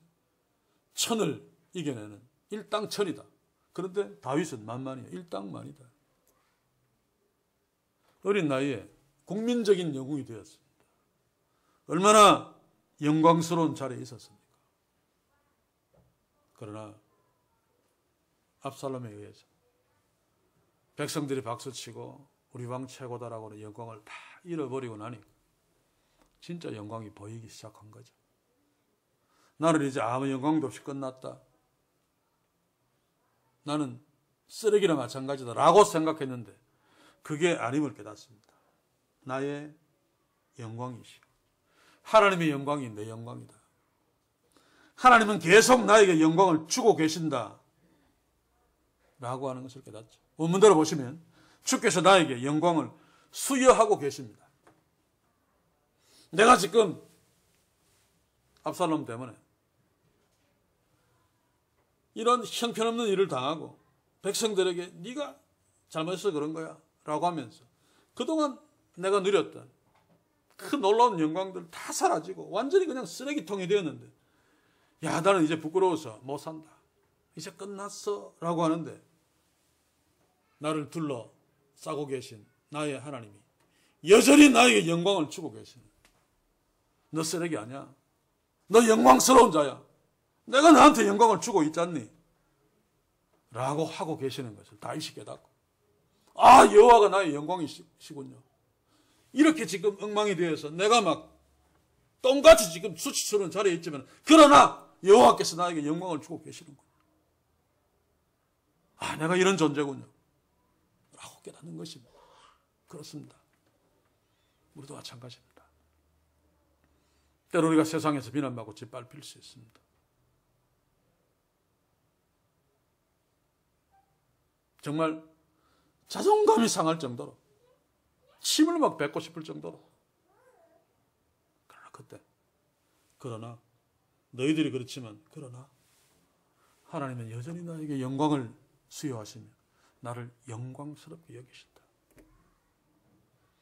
천을 이겨내는 일당천이다. 그런데 다윗은 만만이에요. 일당만이다. 어린 나이에 국민적인 영웅이 되었습니다. 얼마나 영광스러운 자리에 있었습니까? 그러나 압살롬에 의해서 백성들이 박수치고 우리 왕 최고다라고는 영광을 다 잃어버리고 나니까 진짜 영광이 보이기 시작한 거죠. 나는 이제 아무 영광도 없이 끝났다. 나는 쓰레기나 마찬가지다 라고 생각했는데 그게 아님을 깨닫습니다. 나의 영광이시오. 하나님의 영광이 내 영광이다. 하나님은 계속 나에게 영광을 주고 계신다 라고 하는 것을 깨닫죠. 원문대로 보시면 주께서 나에게 영광을 수여하고 계십니다. 내가 지금 압살롬 때문에 이런 형편없는 일을 당하고 백성들에게 네가 잘못해서 그런 거야 라고 하면서 그동안 내가 누렸던 그 놀라운 영광들 다 사라지고 완전히 그냥 쓰레기통이 되었는데 야 나는 이제 부끄러워서 못 산다. 이제 끝났어 라고 하는데 나를 둘러싸고 계신 나의 하나님이 여전히 나에게 영광을 주고 계시는 너 쓰레기 아니야. 너 영광스러운 자야. 내가 너한테 영광을 주고 있잖니 라고 하고 계시는 것을 다윗이 깨닫고 아 여호와가 나의 영광이시군요. 이렇게 지금 엉망이 되어서 내가 막 똥같이 지금 수치스러운 자리에 있지만 그러나 여호와께서 나에게 영광을 주고 계시는군요. 아 내가 이런 존재군요 라고 깨닫는 것입니다. 그렇습니다. 우리도 마찬가지입니다. 때로 우리가 세상에서 비난받고 짓밟힐 수 있습니다. 정말 자존감이 상할 정도로 침을 막 뱉고 싶을 정도로 그러나 너희들이 그렇지만 그러나 하나님은 여전히 나에게 영광을 수여하시며 나를 영광스럽게 여기신다.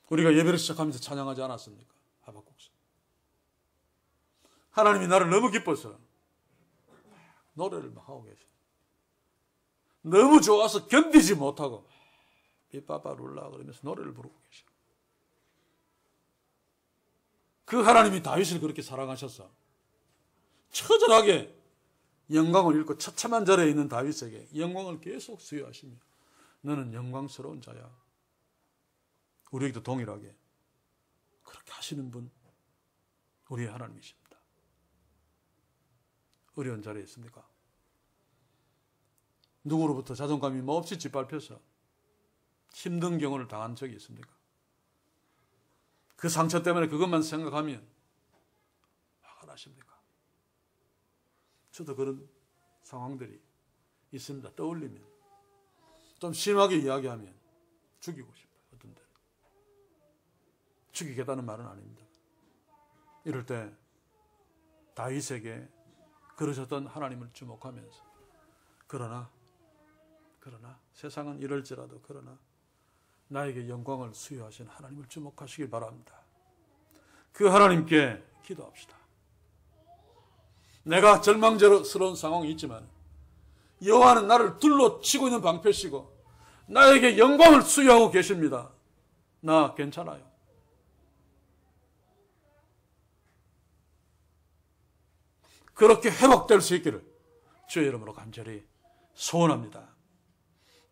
우리가 예배를 시작하면서 찬양하지 않았습니까? 하박국서. 하나님이 나를 너무 기뻐서 노래를 막 하고 계셔. 너무 좋아서 견디지 못하고 삐빠빠룰라 그러면서 노래를 부르고 계셔. 그 하나님이 다윗을 그렇게 사랑하셔서 처절하게 영광을 잃고 처참한 자리에 있는 다윗에게 영광을 계속 수여하시며 너는 영광스러운 자야. 우리에게도 동일하게 그렇게 하시는 분 우리의 하나님이십니다. 어려운 자리에 있습니까? 누구로부터 자존감이 몹시 짓밟혀서 힘든 경우를 당한 적이 있습니까? 그 상처 때문에 그것만 생각하면 화가 나십니까? 저도 그런 상황들이 있습니다. 떠올리면 좀 심하게 이야기하면 죽이고 싶어요. 어떤 때는 죽이겠다는 말은 아닙니다. 이럴 때 다윗에게 그러셨던 하나님을 주목하면서 그러나 세상은 이럴지라도 그러나 나에게 영광을 수여하신 하나님을 주목하시길 바랍니다. 그 하나님께 기도합시다. 내가 절망스러운 상황이 있지만 여호와는 나를 둘러치고 있는 방패시고 나에게 영광을 수여하고 계십니다. 나 괜찮아요. 그렇게 회복될 수 있기를 주의 이름으로 간절히 소원합니다.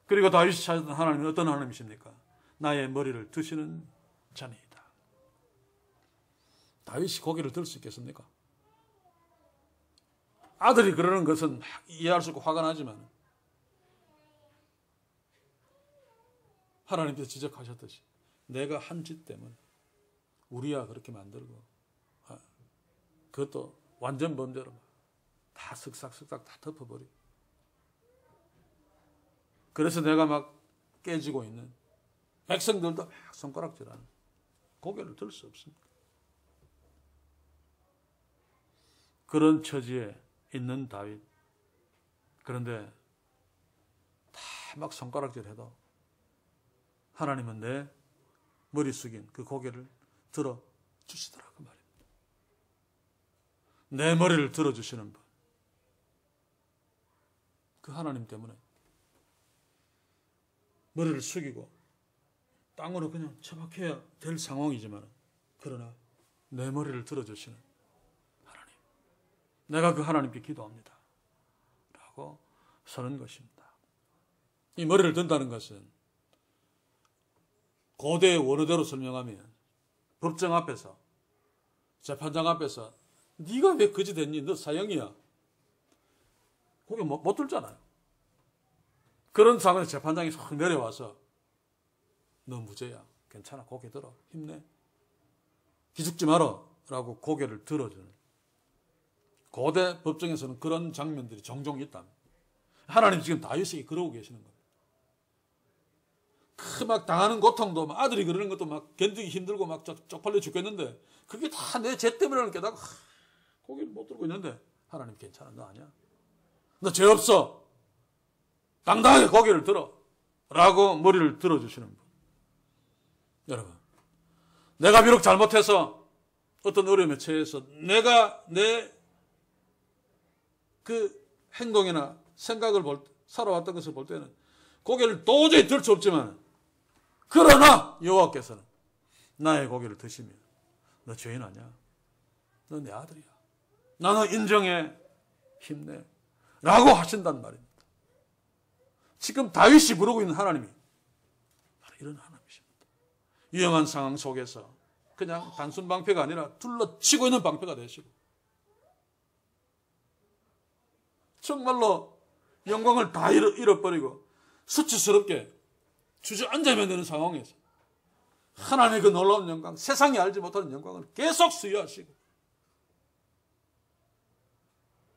그리고 다윗이 찾았던 하나님은 어떤 하나님이십니까? 나의 머리를 드시는 자니이다. 다윗이 고개를 들 수 있겠습니까? 아들이 그러는 것은 막 이해할 수 없고 화가 나지만 하나님께서 지적하셨듯이 내가 한 짓 때문에 우리야 그렇게 만들고 그것도 완전 범죄로 다 쓱싹쓱싹 다 덮어버리고 그래서 내가 막 깨지고 있는 백성들도 막 손가락질하는 고개를 들 수 없습니다. 그런 처지에 있는 다윗. 그런데 다 막 손가락질해도 하나님은 내 머리 숙인 그 고개를 들어 주시더라 그 말입니다. 내 머리를 들어주시는 분. 그 하나님 때문에 머리를 숙이고 땅으로 그냥 처박혀야 될 상황이지만 그러나 내 머리를 들어주시는 하나님. 내가 그 하나님께 기도합니다. 라고 서는 것입니다. 이 머리를 든다는 것은 고대의 원어대로 설명하면 법정 앞에서 재판장 앞에서 네가 왜 거짓 했니? 너 사형이야. 고개 못 들잖아요. 그런 상황에서 재판장이 확 내려와서 너 무죄야. 괜찮아. 고개 들어. 힘내. 기죽지 마라. 라고 고개를 들어주는. 고대 법정에서는 그런 장면들이 종종 있답니다. 하나님 지금 다윗에게 그러고 계시는 겁니다. 막 당하는 고통도 막 아들이 그러는 것도 막 견디기 힘들고 막 쪽팔려 죽겠는데 그게 다 내 죄 때문이라는 깨닫고 고개를 못 들고 있는데 하나님 괜찮아. 너 아니야. 너 죄 없어. 당당하게 고개를 들어. 라고 머리를 들어주시는 분. 여러분, 내가 비록 잘못해서 어떤 어려움에 처해서 내가 내 그 행동이나 생각을 살아왔던 것을 볼 때는 고개를 도저히 들 수 없지만 그러나 여호와께서는 나의 고개를 드시며 너 죄인 아니야. 너 내 아들이야. 나는 인정해. 힘내. 라고 하신단 말입니다. 지금 다윗이 부르고 있는 하나님이 바로 이런 하나님이십니다. 위험한 상황 속에서 그냥 단순 방패가 아니라 둘러치고 있는 방패가 되시고 정말로 영광을 다 잃어버리고 수치스럽게 주저앉아야 되는 상황에서 하나님의 그 놀라운 영광, 세상이 알지 못하는 영광을 계속 수여하시고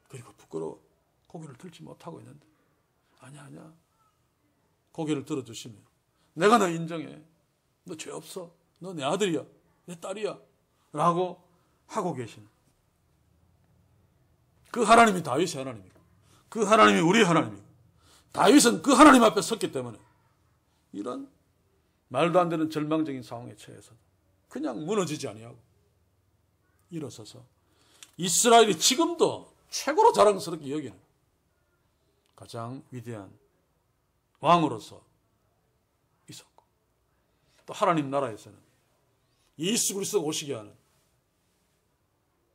그리고 부끄러워 고개를 들지 못하고 있는데 아니야. 고개를 들어주시며 내가 너 인정해. 너 죄 없어. 너 내 아들이야. 내 딸이야. 라고 하고 계시는 그 하나님이 다윗의 하나님이고 그 하나님이 우리의 하나님이고 다윗은 그 하나님 앞에 섰기 때문에 이런 말도 안 되는 절망적인 상황에 처해서 그냥 무너지지 아니하고 일어서서 이스라엘이 지금도 최고로 자랑스럽게 여기는 가장 위대한 왕으로서 있었고 또 하나님 나라에서는 예수 그리스도가 오시게 하는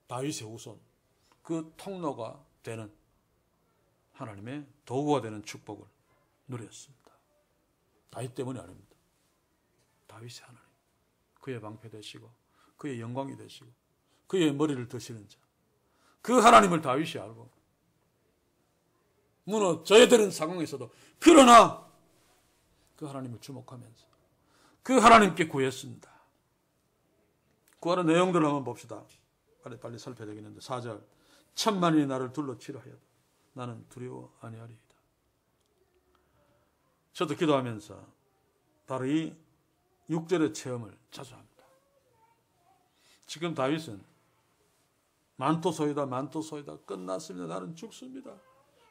다윗의 후손 그 통로가 되는 하나님의 도구가 되는 축복을 누렸습니다. 다윗 때문이 아닙니다. 다윗의 하나님 그의 방패 되시고 그의 영광이 되시고 그의 머리를 드시는 자 그 하나님을 다윗이 알고 무너져야 되는 상황에서도 그러나 그 하나님을 주목하면서 그 하나님께 구했습니다. 구하는 내용들을 한번 봅시다. 빨리 살펴야 되겠는데 4절 천만이 나를 둘러치려 하여도 나는 두려워 아니하리이다. 저도 기도하면서 바로 이 6절의 체험을 자주 합니다. 지금 다윗은 만토소이다 끝났습니다. 나는 죽습니다.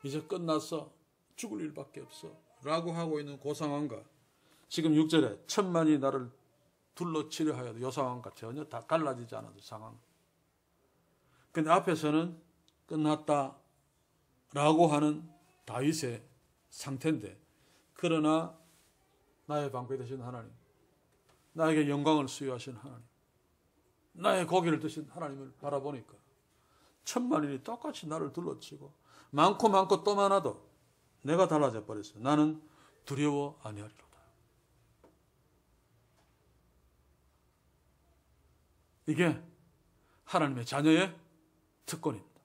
이제 끝났어. 죽을 일밖에 없어. 라고 하고 있는 그 상황과 지금 6절에 천만이 나를 둘러치려 하여도 이 상황과 전혀 다 갈라지지 않아도 상황. 근데 앞에서는 끝났다 라고 하는 다윗의 상태인데 그러나 나의 방패 되신 하나님, 나에게 영광을 수여하신 하나님, 나의 고기를 드신 하나님을 바라보니까 천만인이 똑같이 나를 둘러치고 많고 또 많아도 내가 달라져 버렸어요. 나는 두려워 아니하리로다. 이게 하나님의 자녀의 특권입니다.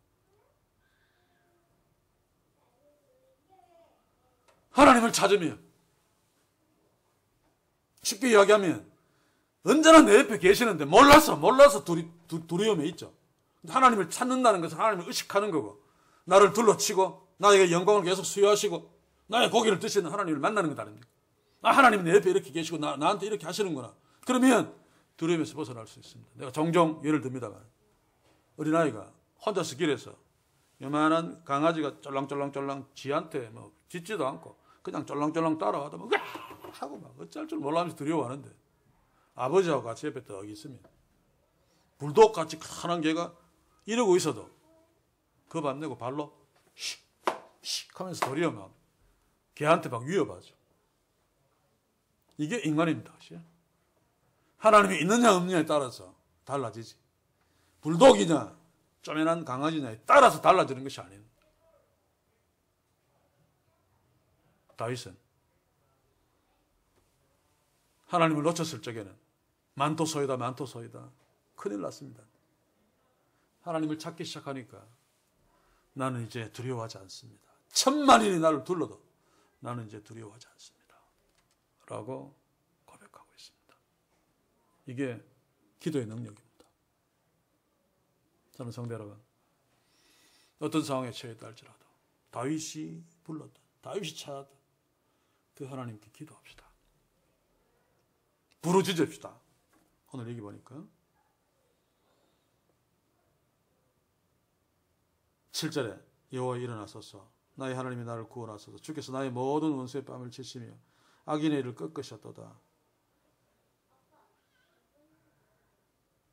하나님을 찾으면, 쉽게 이야기하면 언제나 내 옆에 계시는데 몰라서 두려움에 있죠. 하나님을 찾는다는 것은 하나님을 의식하는 거고, 나를 둘러치고 나에게 영광을 계속 수여하시고 나의 고기를 드시는 하나님을 만나는 것 아닙니까? 하나님이 내 옆에 이렇게 계시고 나한테 이렇게 하시는구나. 그러면 두려움에서 벗어날 수 있습니다. 내가 종종 예를 듭니다만, 어린아이가 혼자서 길에서 요만한 강아지가 쫄랑쫄랑쫄랑 지한테 뭐 짖지도 않고 그냥 쫄랑쫄랑 따라와도 막 으아! 하고 막 어쩔 줄 몰라하면서 두려워하는데, 아버지하고 같이 옆에 떡 있으면 불독 같이 큰한 개가 이러고 있어도 겁 안 내고 발로 씩 하면서 도리어 막 개한테 막 위협하죠. 이게 인간입니다. 하나님이 있느냐 없느냐에 따라서 달라지지. 불독이냐 쪼매난 강아지냐에 따라서 달라지는 것이 아닙니다. 다윗은 하나님을 놓쳤을 적에는 만토소이다 큰일 났습니다. 하나님을 찾기 시작하니까 나는 이제 두려워하지 않습니다. 천만인이 나를 둘러도 나는 이제 두려워하지 않습니다. 라고 고백하고 있습니다. 이게 기도의 능력입니다. 저는 성도 여러분, 어떤 상황에 처했다 할지라도 다윗이 불렀던, 다윗이 찾았던 그 하나님께 기도합시다. 부르짖읍시다. 오늘 여기 보니까 7절에 여호와 일어나소서, 나의 하나님이 나를 구원하소서, 주께서 나의 모든 원수의 뺨을 치시며 악인의 일을 꺾으셨도다.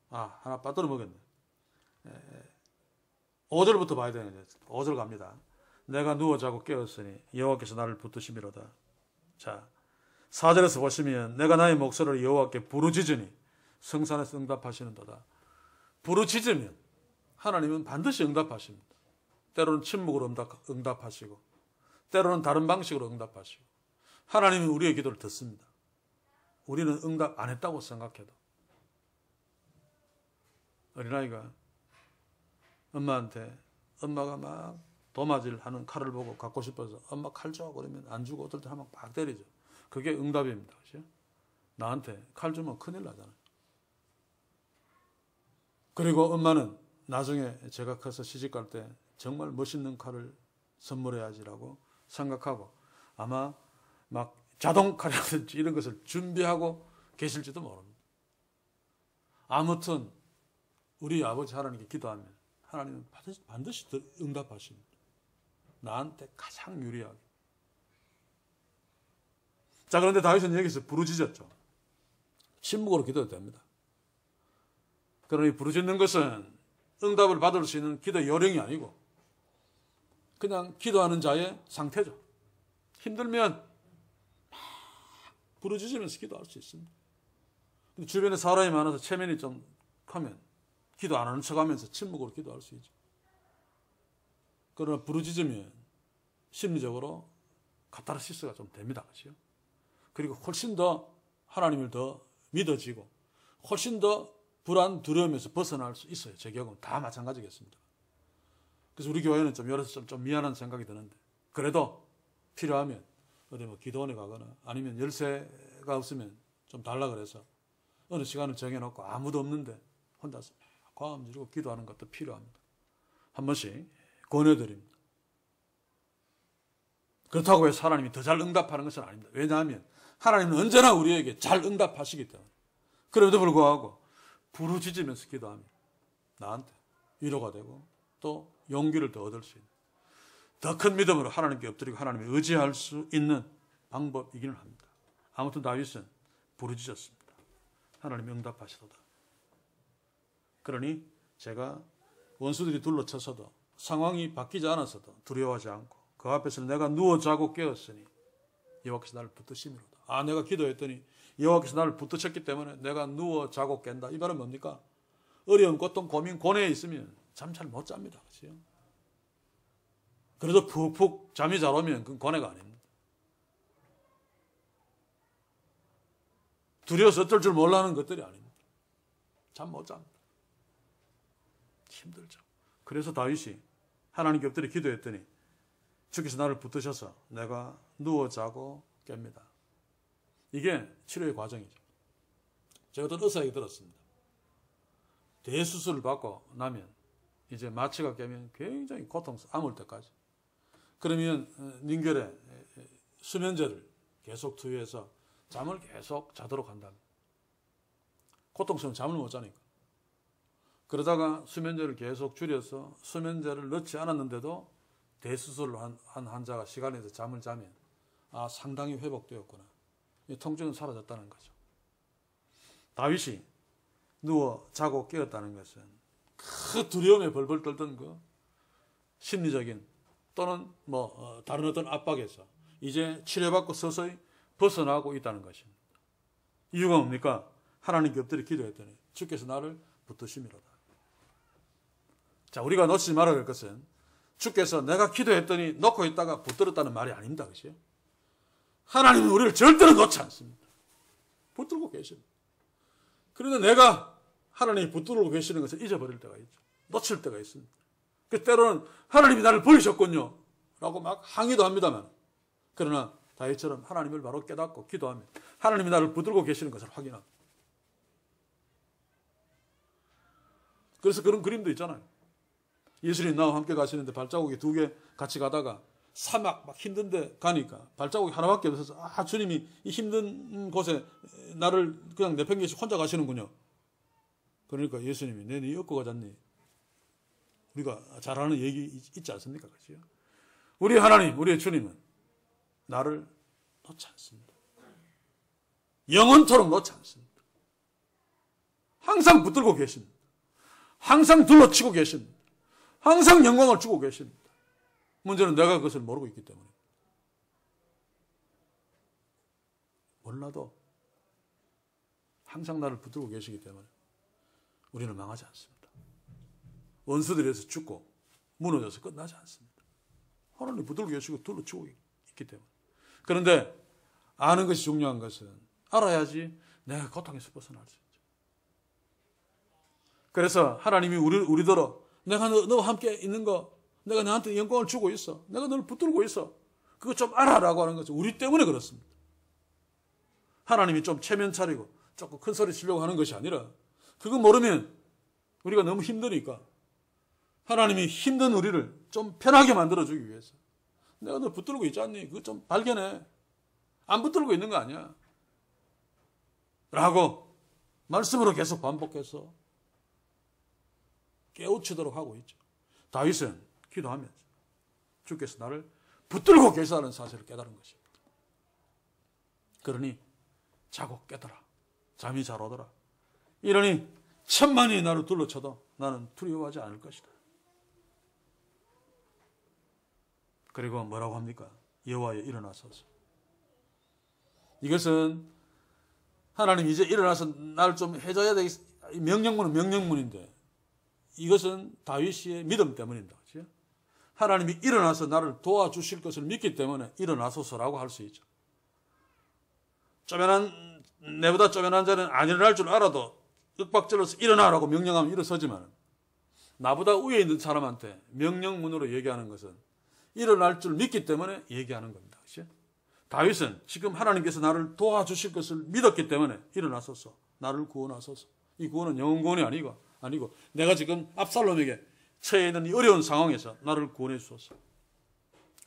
하나 빠뜨려 먹였네. 5절부터 봐야 되는데 5절 갑니다. 내가 누워 자고 깨었으니 여호와께서 나를 붙드심이로다. 자, 4절에서 보시면 내가 나의 목소리를 여호와께 부르짖으니 성산에서 응답하시는도다. 부르짖으면 하나님은 반드시 응답하십니다. 때로는 침묵으로 응답하시고 때로는 다른 방식으로 응답하시고, 하나님은 우리의 기도를 듣습니다. 우리는 응답 안 했다고 생각해도. 어린아이가 엄마한테 엄마가 막 도마질 하는 칼을 보고 갖고 싶어서 엄마 칼 줘 그러면 안 주고 어떨 때 한번 막 때리죠. 그게 응답입니다. 그렇죠? 나한테 칼 주면 큰일 나잖아요. 그리고 엄마는 나중에 제가 커서 시집갈 때 정말 멋있는 칼을 선물해야지라고 생각하고 아마 막 자동칼이라든지 이런 것을 준비하고 계실지도 모릅니다. 아무튼 우리 아버지 하나님께 기도하면 하나님은 반드시 응답하십니다. 나한테 가장 유리하게. 자, 그런데 다윗은 여기서 부르짖었죠. 침묵으로 기도해도 됩니다. 그러니 부르짖는 것은 응답을 받을 수 있는 기도 요령이 아니고 그냥 기도하는 자의 상태죠. 힘들면 막 부르짖으면서 기도할 수 있습니다. 근데 주변에 사람이 많아서 체면이 좀 크면 기도 안 하는 척하면서 침묵으로 기도할 수 있죠. 그러나 부르짖으면 심리적으로 카타르시스가 좀 됩니다. 그렇죠? 그리고 훨씬 더 하나님을 더 믿어지고 훨씬 더 불안, 두려움에서 벗어날 수 있어요. 제 경우는 다 마찬가지겠습니다. 그래서 우리 교회는 좀 여러서 좀 미안한 생각이 드는데, 그래도 필요하면 어디 뭐 기도원에 가거나 아니면 열쇠가 없으면 좀 달라 그래서 어느 시간을 정해놓고 아무도 없는데 혼자서 과음 지르고 기도하는 것도 필요합니다. 한 번씩 권해드립니다. 그렇다고 해서 하나님이 더 잘 응답하는 것은 아닙니다. 왜냐하면 하나님은 언제나 우리에게 잘 응답하시기 때문에. 그럼에도 불구하고 부르짖으면서 기도하면 나한테 위로가 되고 또 용기를 더 얻을 수 있는, 더 큰 믿음으로 하나님께 엎드리고 하나님을 의지할 수 있는 방법이기는 합니다. 아무튼 다윗은 부르짖었습니다. 하나님이 응답하시도다. 그러니 제가 원수들이 둘러쳐서도 상황이 바뀌지 않았어도 두려워하지 않고 그 앞에서 내가 누워 자고 깨었으니 여호와께서 나를 붙드심이로다. 내가 기도했더니 여호와께서 나를 붙드셨기 때문에 내가 누워 자고 깬다. 이 말은 뭡니까? 어려운 고통, 고민, 고뇌에 있으면 잠 잘 못 잡니다. 그렇죠? 그래도 푹푹 잠이 잘 오면 그건 고뇌가 아닙니다. 두려워서 어쩔 줄 몰라하는 것들이 아닙니다. 잠 못 잡니다. 힘들죠. 그래서 다윗이 하나님께 엎드려 기도했더니 주께서 나를 붙드셔서 내가 누워 자고 깹니다. 이게 치료의 과정이죠. 제가 어떤 의사에게 들었습니다. 대수술을 받고 나면 이제 마취가 깨면 굉장히 암울 때까지. 그러면 닝결에 수면제를 계속 투여해서 잠을 계속 자도록 한다면 고통스러운 잠을 못 자니까. 그러다가 수면제를 계속 줄여서 수면제를 넣지 않았는데도 대수술을 한 환자가 시간에 서 잠을 자면 상당히 회복되었구나. 이 통증은 사라졌다는 거죠. 다윗이 누워 자고 깨었다는 것은 그 두려움에 벌벌 떨던 그 심리적인 또는 다른 어떤 압박에서 이제 치료받고 서서히 벗어나고 있다는 것입니다. 이유가 뭡니까? 하나님께 엎드려 기도했더니 주께서 나를 붙드심이로다. 자, 우리가 놓치지 말아야 할 것은 주께서 내가 기도했더니 놓고 있다가 붙들었다는 말이 아닙니다. 그렇죠? 하나님은 우리를 절대로 놓지 않습니다. 붙들고 계십니다. 그런데 내가 하나님이 붙들고 계시는 것을 잊어버릴 때가 있죠. 놓칠 때가 있습니다. 그 때로는 하나님이 나를 버리셨군요 라고 막 항의도 합니다만, 그러나 다윗처럼 하나님을 바로 깨닫고 기도하면 하나님이 나를 붙들고 계시는 것을 확인합니다. 그래서 그런 그림도 있잖아요. 예수님 나와 함께 가시는데 발자국이 2개 같이 가다가 사막 막 힘든데 가니까 발자국이 하나밖에 없어서 주님이 이 힘든 곳에 나를 그냥 내팽개치 혼자 가시는군요. 그러니까 예수님이 네 얻고 가잖니. 우리가 잘 아는 얘기 있지 않습니까? 그렇죠? 우리 하나님, 우리의 주님은 나를 놓지 않습니다. 영원토록 놓지 않습니다. 항상 붙들고 계십니다. 항상 둘러치고 계십니다. 항상 영광을 주고 계십니다. 문제는 내가 그것을 모르고 있기 때문에. 몰라도 항상 나를 붙들고 계시기 때문에 우리는 망하지 않습니다. 원수들에서 죽고 무너져서 끝나지 않습니다. 하나님 붙들고 계시고 둘러치고 있기 때문에. 그런데 아는 것이 중요한 것은 알아야지 내가 고통에서 벗어날 수 있죠. 그래서 하나님이 우리더러 내가 너와 함께 있는 거, 내가 너한테 영광을 주고 있어, 내가 너를 붙들고 있어, 그거 좀 알아라고 하는 것은 우리 때문에 그렇습니다. 하나님이 좀 체면 차리고 조금 큰 소리 치려고 하는 것이 아니라, 그거 모르면 우리가 너무 힘드니까 하나님이 힘든 우리를 좀 편하게 만들어주기 위해서 내가 너 붙들고 있지 않니? 그거 좀 발견해. 안 붙들고 있는 거 아니야 라고 말씀으로 계속 반복해서 깨우치도록 하고 있죠. 다윗은 기도하면서 주께서 나를 붙들고 계시다는 사실을 깨달은 것입니다. 그러니 자고 깨더라. 잠이 잘 오더라. 이러니 천만이 나를 둘러쳐도 나는 두려워하지 않을 것이다. 그리고 뭐라고 합니까? 여호와여 일어나소서. 이것은 하나님 이제 일어나서 나를 좀 해줘야 되겠. 명령문은 명령문인데 이것은 다윗의 믿음 때문입니다. 그렇죠? 하나님이 일어나서 나를 도와주실 것을 믿기 때문에 일어나소서라고 할 수 있죠. 내보다 쪼맨한 자는 안 일어날 줄 알아도 윽박질러서 일어나라고 명령하면 일어서지만, 나보다 위에 있는 사람한테 명령문으로 얘기하는 것은 일어날 줄 믿기 때문에 얘기하는 겁니다. 그렇죠? 다윗은 지금 하나님께서 나를 도와주실 것을 믿었기 때문에 일어나소서, 나를 구원하소서. 이 구원은 영원 구원이 아니고 내가 지금 압살롬에게 처해 있는 이 어려운 상황에서 나를 구원해 주소서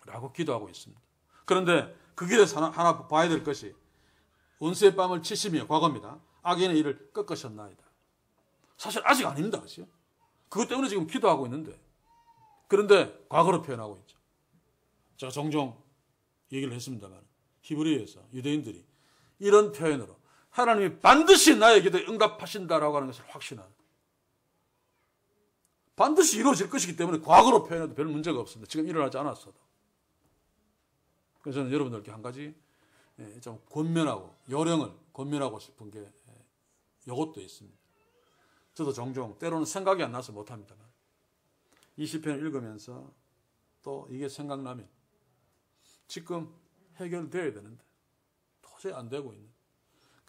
라고 기도하고 있습니다. 그런데 그 길에서 하나 봐야 될 것이, 원수의 뺨을 치시며, 과거입니다. 악인의 일을 꺾으셨나이다. 사실 아직 아닙니다. 그렇죠? 그것 때문에 지금 기도하고 있는데, 그런데 과거로 표현하고 있죠. 제가 종종 얘기를 했습니다만, 히브리에서 유대인들이 이런 표현으로 하나님이 반드시 나의 기도에 응답하신다라고 하는 것을 확신하는, 반드시 이루어질 것이기 때문에 과거로 표현해도 별 문제가 없습니다. 지금 일어나지 않았어도. 그래서 저는 여러분들께 한 가지 좀 권면하고, 요령을 권면하고 싶은 게 이것도 있습니다. 저도 종종 때로는 생각이 안 나서 못합니다만, 이 시편을 읽으면서 또 이게 생각나면 지금 해결되어야 되는데 도저히 안 되고 있는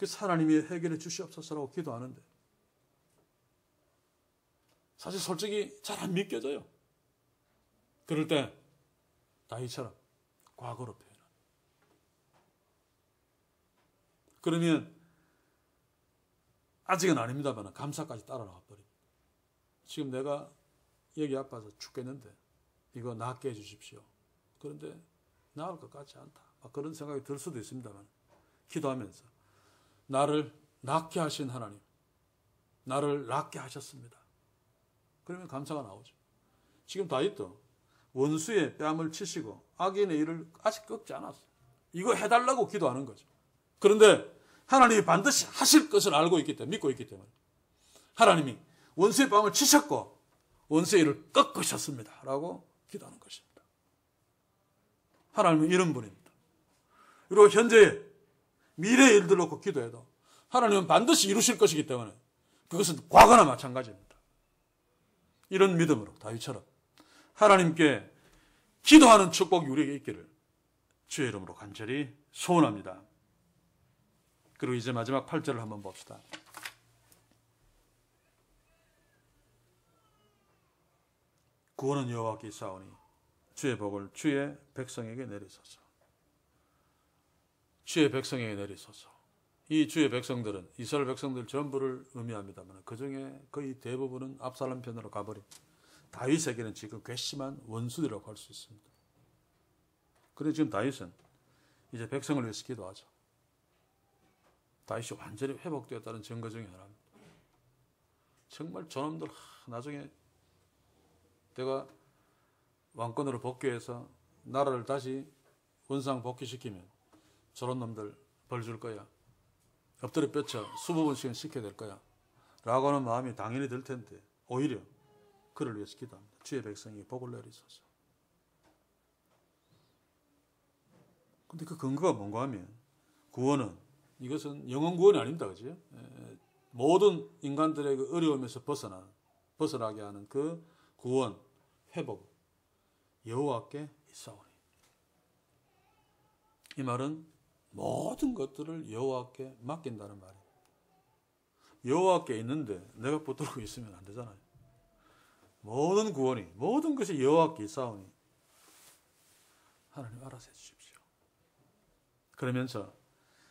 그래서 하나님이 해결해 주시옵소서라고 기도하는데 사실 솔직히 잘 안 믿겨져요. 그럴 때 다윗처럼 과거로 표현합니다. 그러면 아직은 아닙니다만 감사까지 따라 나와 버립니다. 지금 내가 여기 아파서 죽겠는데 이거 낫게 해주십시오. 그런데 나을 것 같지 않다. 그런 생각이 들 수도 있습니다만 기도하면서 나를 낫게 하신 하나님, 나를 낫게 하셨습니다. 그러면 감사가 나오죠. 지금 다윗도 원수의 뺨을 치시고 악인의 일을 아직 꺾지 않았어요. 이거 해달라고 기도하는 거죠. 그런데 하나님이 반드시 하실 것을 알고 있기 때문에, 믿고 있기 때문에 하나님이 원수의 뺨을 치셨고 원수의 일을 꺾으셨습니다 라고 기도하는 것입니다. 하나님은 이런 분입니다. 그리고 현재의 미래의 일들 놓고 기도해도 하나님은 반드시 이루실 것이기 때문에 그것은 과거나 마찬가지입니다. 이런 믿음으로 다윗처럼 하나님께 기도하는 축복이 우리에게 있기를 주의 이름으로 간절히 소원합니다. 그리고 이제 마지막 8절을 한번 봅시다. 구원은 여호와께 있사오니 주의 복을 주의 백성에게 내리소서. 주의 백성에게 내리소서. 이 주의 백성들은 이스라엘 백성들 전부를 의미합니다만 그중에 거의 대부분은 압살롬 편으로 가버린 다윗에게는 지금 괘씸한 원수들이라고 할 수 있습니다. 그래서 지금 다윗은 이제 백성을 위해서 기도하죠. 다윗이 완전히 회복되었다는 증거 중에 하나입니다. 정말 저놈들 나중에 내가 왕권으로 복귀해서 나라를 다시 원상 복귀시키면 저런 놈들 벌 줄 거야. 엎드려 뼈쳐 수백 번씩은 시켜야 될 거야. 라고 하는 마음이 당연히 들 텐데 오히려 그를 위해서 기도합니다. 주의 백성이 복을 내리소서. 근데 그 근거가 뭔가 하면 구원은 이것은 영원 구원이 아닙니다. 그죠? 모든 인간들의 그 어려움에서 벗어나게 하는 그 구원, 회복 여호와께 있사오니. 이 말은 모든 것들을 여호와께 맡긴다는 말이에요. 여호와께 있는데 내가 붙들고 있으면 안 되잖아요. 모든 구원이, 모든 것이 여호와께 있사오니 하나님 알아서 해주십시오. 그러면서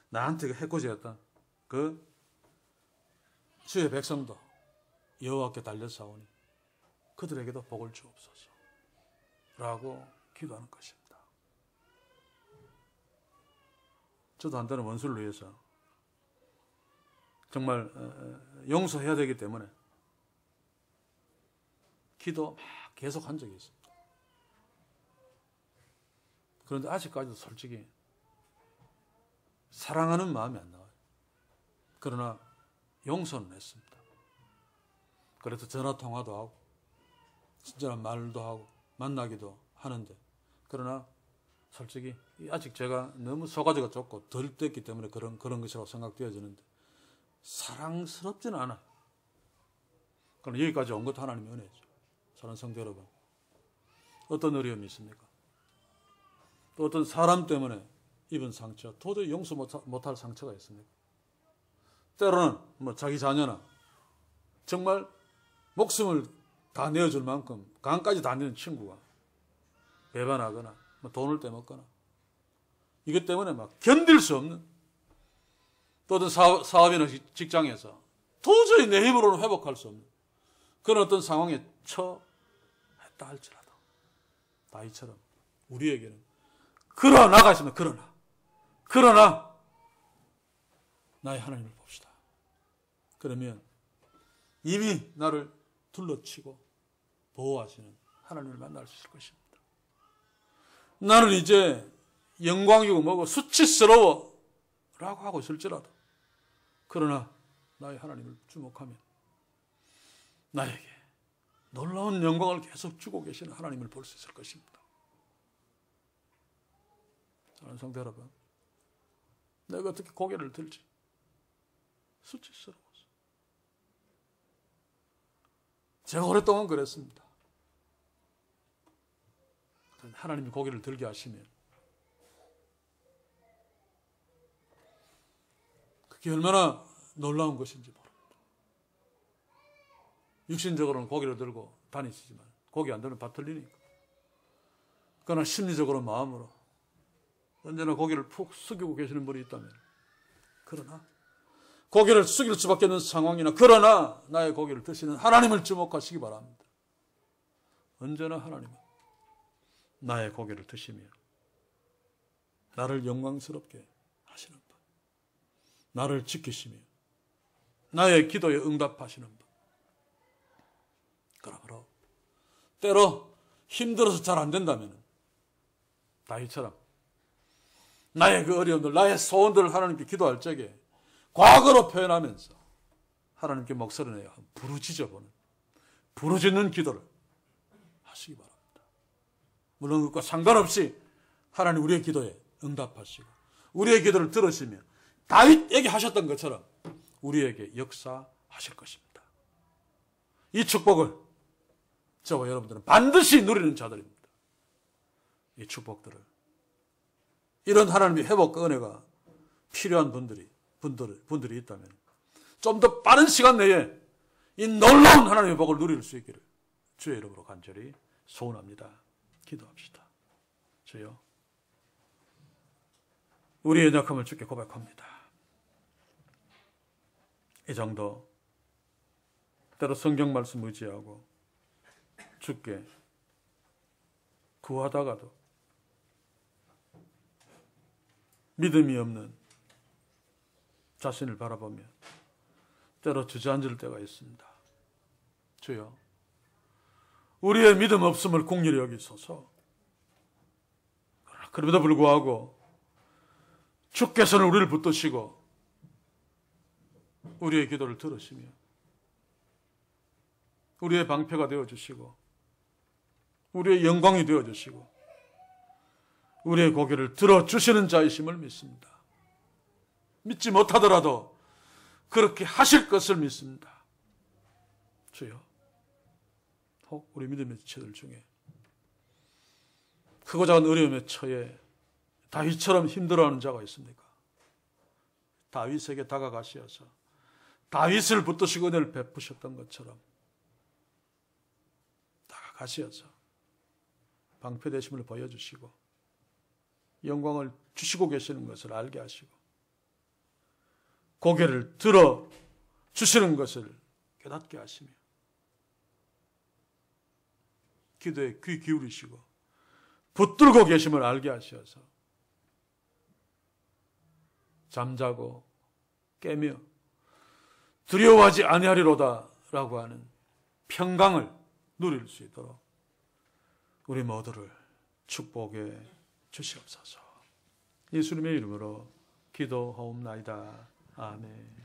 나한테 해코지했던 그 주의 백성도 여호와께 달려사오니 그들에게도 복을 주옵소서 라고 기도하는 것입니다. 저도 한때는 원수를 위해서 정말 용서해야 되기 때문에 기도 막 계속 한 적이 있습니다. 그런데 아직까지도 솔직히 사랑하는 마음이 안 나와요. 그러나 용서는 했습니다. 그래서 전화 통화도 하고 친절한 말도 하고 만나기도 하는데 그러나 솔직히 아직 제가 너무 소가지가 좁고 덜 됐기 때문에 그런 것이라고 생각되어지는데 사랑스럽지는 않아요. 그럼 여기까지 온 것도 하나님의 은혜죠. 사랑하는 성도 여러분, 어떤 어려움이 있습니까? 또 어떤 사람 때문에 입은 상처, 도저히 용서 못할 상처가 있습니까? 때로는 자기 자녀나 정말 목숨을 다 내어줄 만큼 강까지 다 내는 친구가 배반하거나 돈을 떼먹거나 이것 때문에 막 견딜 수 없는 또 어떤 사업이나 직장에서 도저히 내 힘으로는 회복할 수 없는 그런 어떤 상황에 처했다 할지라도 다윗처럼 우리에게는 그러나가 있으면 그러나 나의 하나님을 봅시다. 그러면 이미 나를 둘러치고 보호하시는 하나님을 만날 수 있을 것입니다. 나는 이제 영광이고 뭐고 수치스러워 라고 하고 있을지라도 그러나 나의 하나님을 주목하면 나에게 놀라운 영광을 계속 주고 계시는 하나님을 볼 수 있을 것입니다. 사랑하는 성도 여러분, 내가 어떻게 고개를 들지 수치스러워서 제가 오랫동안 그랬습니다. 하나님이 고개를 들게 하시면 그게 얼마나 놀라운 것인지 모릅니다. 육신적으로는 고기를 들고 다니시지만 고기 안 들면 밥 틀리니까. 그러나 심리적으로 마음으로 언제나 고기를 푹 숙이고 계시는 분이 있다면, 그러나 고기를 숙일 수밖에 없는 상황이나 그러나 나의 고기를 드시는 하나님을 주목하시기 바랍니다. 언제나 하나님은 나의 고기를 드시며 나를 영광스럽게 하시는 분, 나를 지키시며 나의 기도에 응답하시는 분. 그러므로 때로 힘들어서 잘 안 된다면 다윗처럼 나의 그 어려움들, 나의 소원들을 하나님께 기도할 적에 과거로 표현하면서 하나님께 목소리 내어 부르짖어보는, 부르짖는 기도를 하시기 바랍니다. 물론 그것과 상관없이 하나님 우리의 기도에 응답하시고 우리의 기도를 들으시며 다윗에게 하셨던 것처럼 우리에게 역사하실 것입니다. 이 축복을 저와 여러분들은 반드시 누리는 자들입니다. 이 축복들을, 이런 하나님의 회복과 은혜가 필요한 분들이 있다면 좀 더 빠른 시간 내에 이 놀라운 하나님의 복을 누릴 수 있기를 주의 이름으로 간절히 소원합니다. 기도합시다. 주여, 우리의 약함을 주께 고백합니다. 이 정도 때로 성경 말씀 의지하고 주께 구하다가도 믿음이 없는 자신을 바라보며 때로 주저앉을 때가 있습니다. 주여, 우리의 믿음 없음을 긍휼히 여기소서. 그럼에도 불구하고 주께서는 우리를 붙드시고 우리의 기도를 들으시며 우리의 방패가 되어주시고 우리의 영광이 되어주시고 우리의 고개를 들어주시는 자이심을 믿습니다. 믿지 못하더라도 그렇게 하실 것을 믿습니다. 주여, 혹 우리 믿음의 지체들 중에 크고 작은 어려움에 처해 다윗처럼 힘들어하는 자가 있습니까? 다윗에게 다가가시어서 다윗을 붙드시고 은혜를 베푸셨던 것처럼 다가가시어서 방패되심을 보여주시고 영광을 주시고 계시는 것을 알게 하시고 고개를 들어 주시는 것을 깨닫게 하시며 기도에 귀 기울이시고 붙들고 계심을 알게 하셔서 잠자고 깨며 두려워하지 아니하리로다 라고 하는 평강을 누릴 수 있도록 우리 모두를 축복해 주시옵소서. 예수님의 이름으로 기도하옵나이다. 아멘.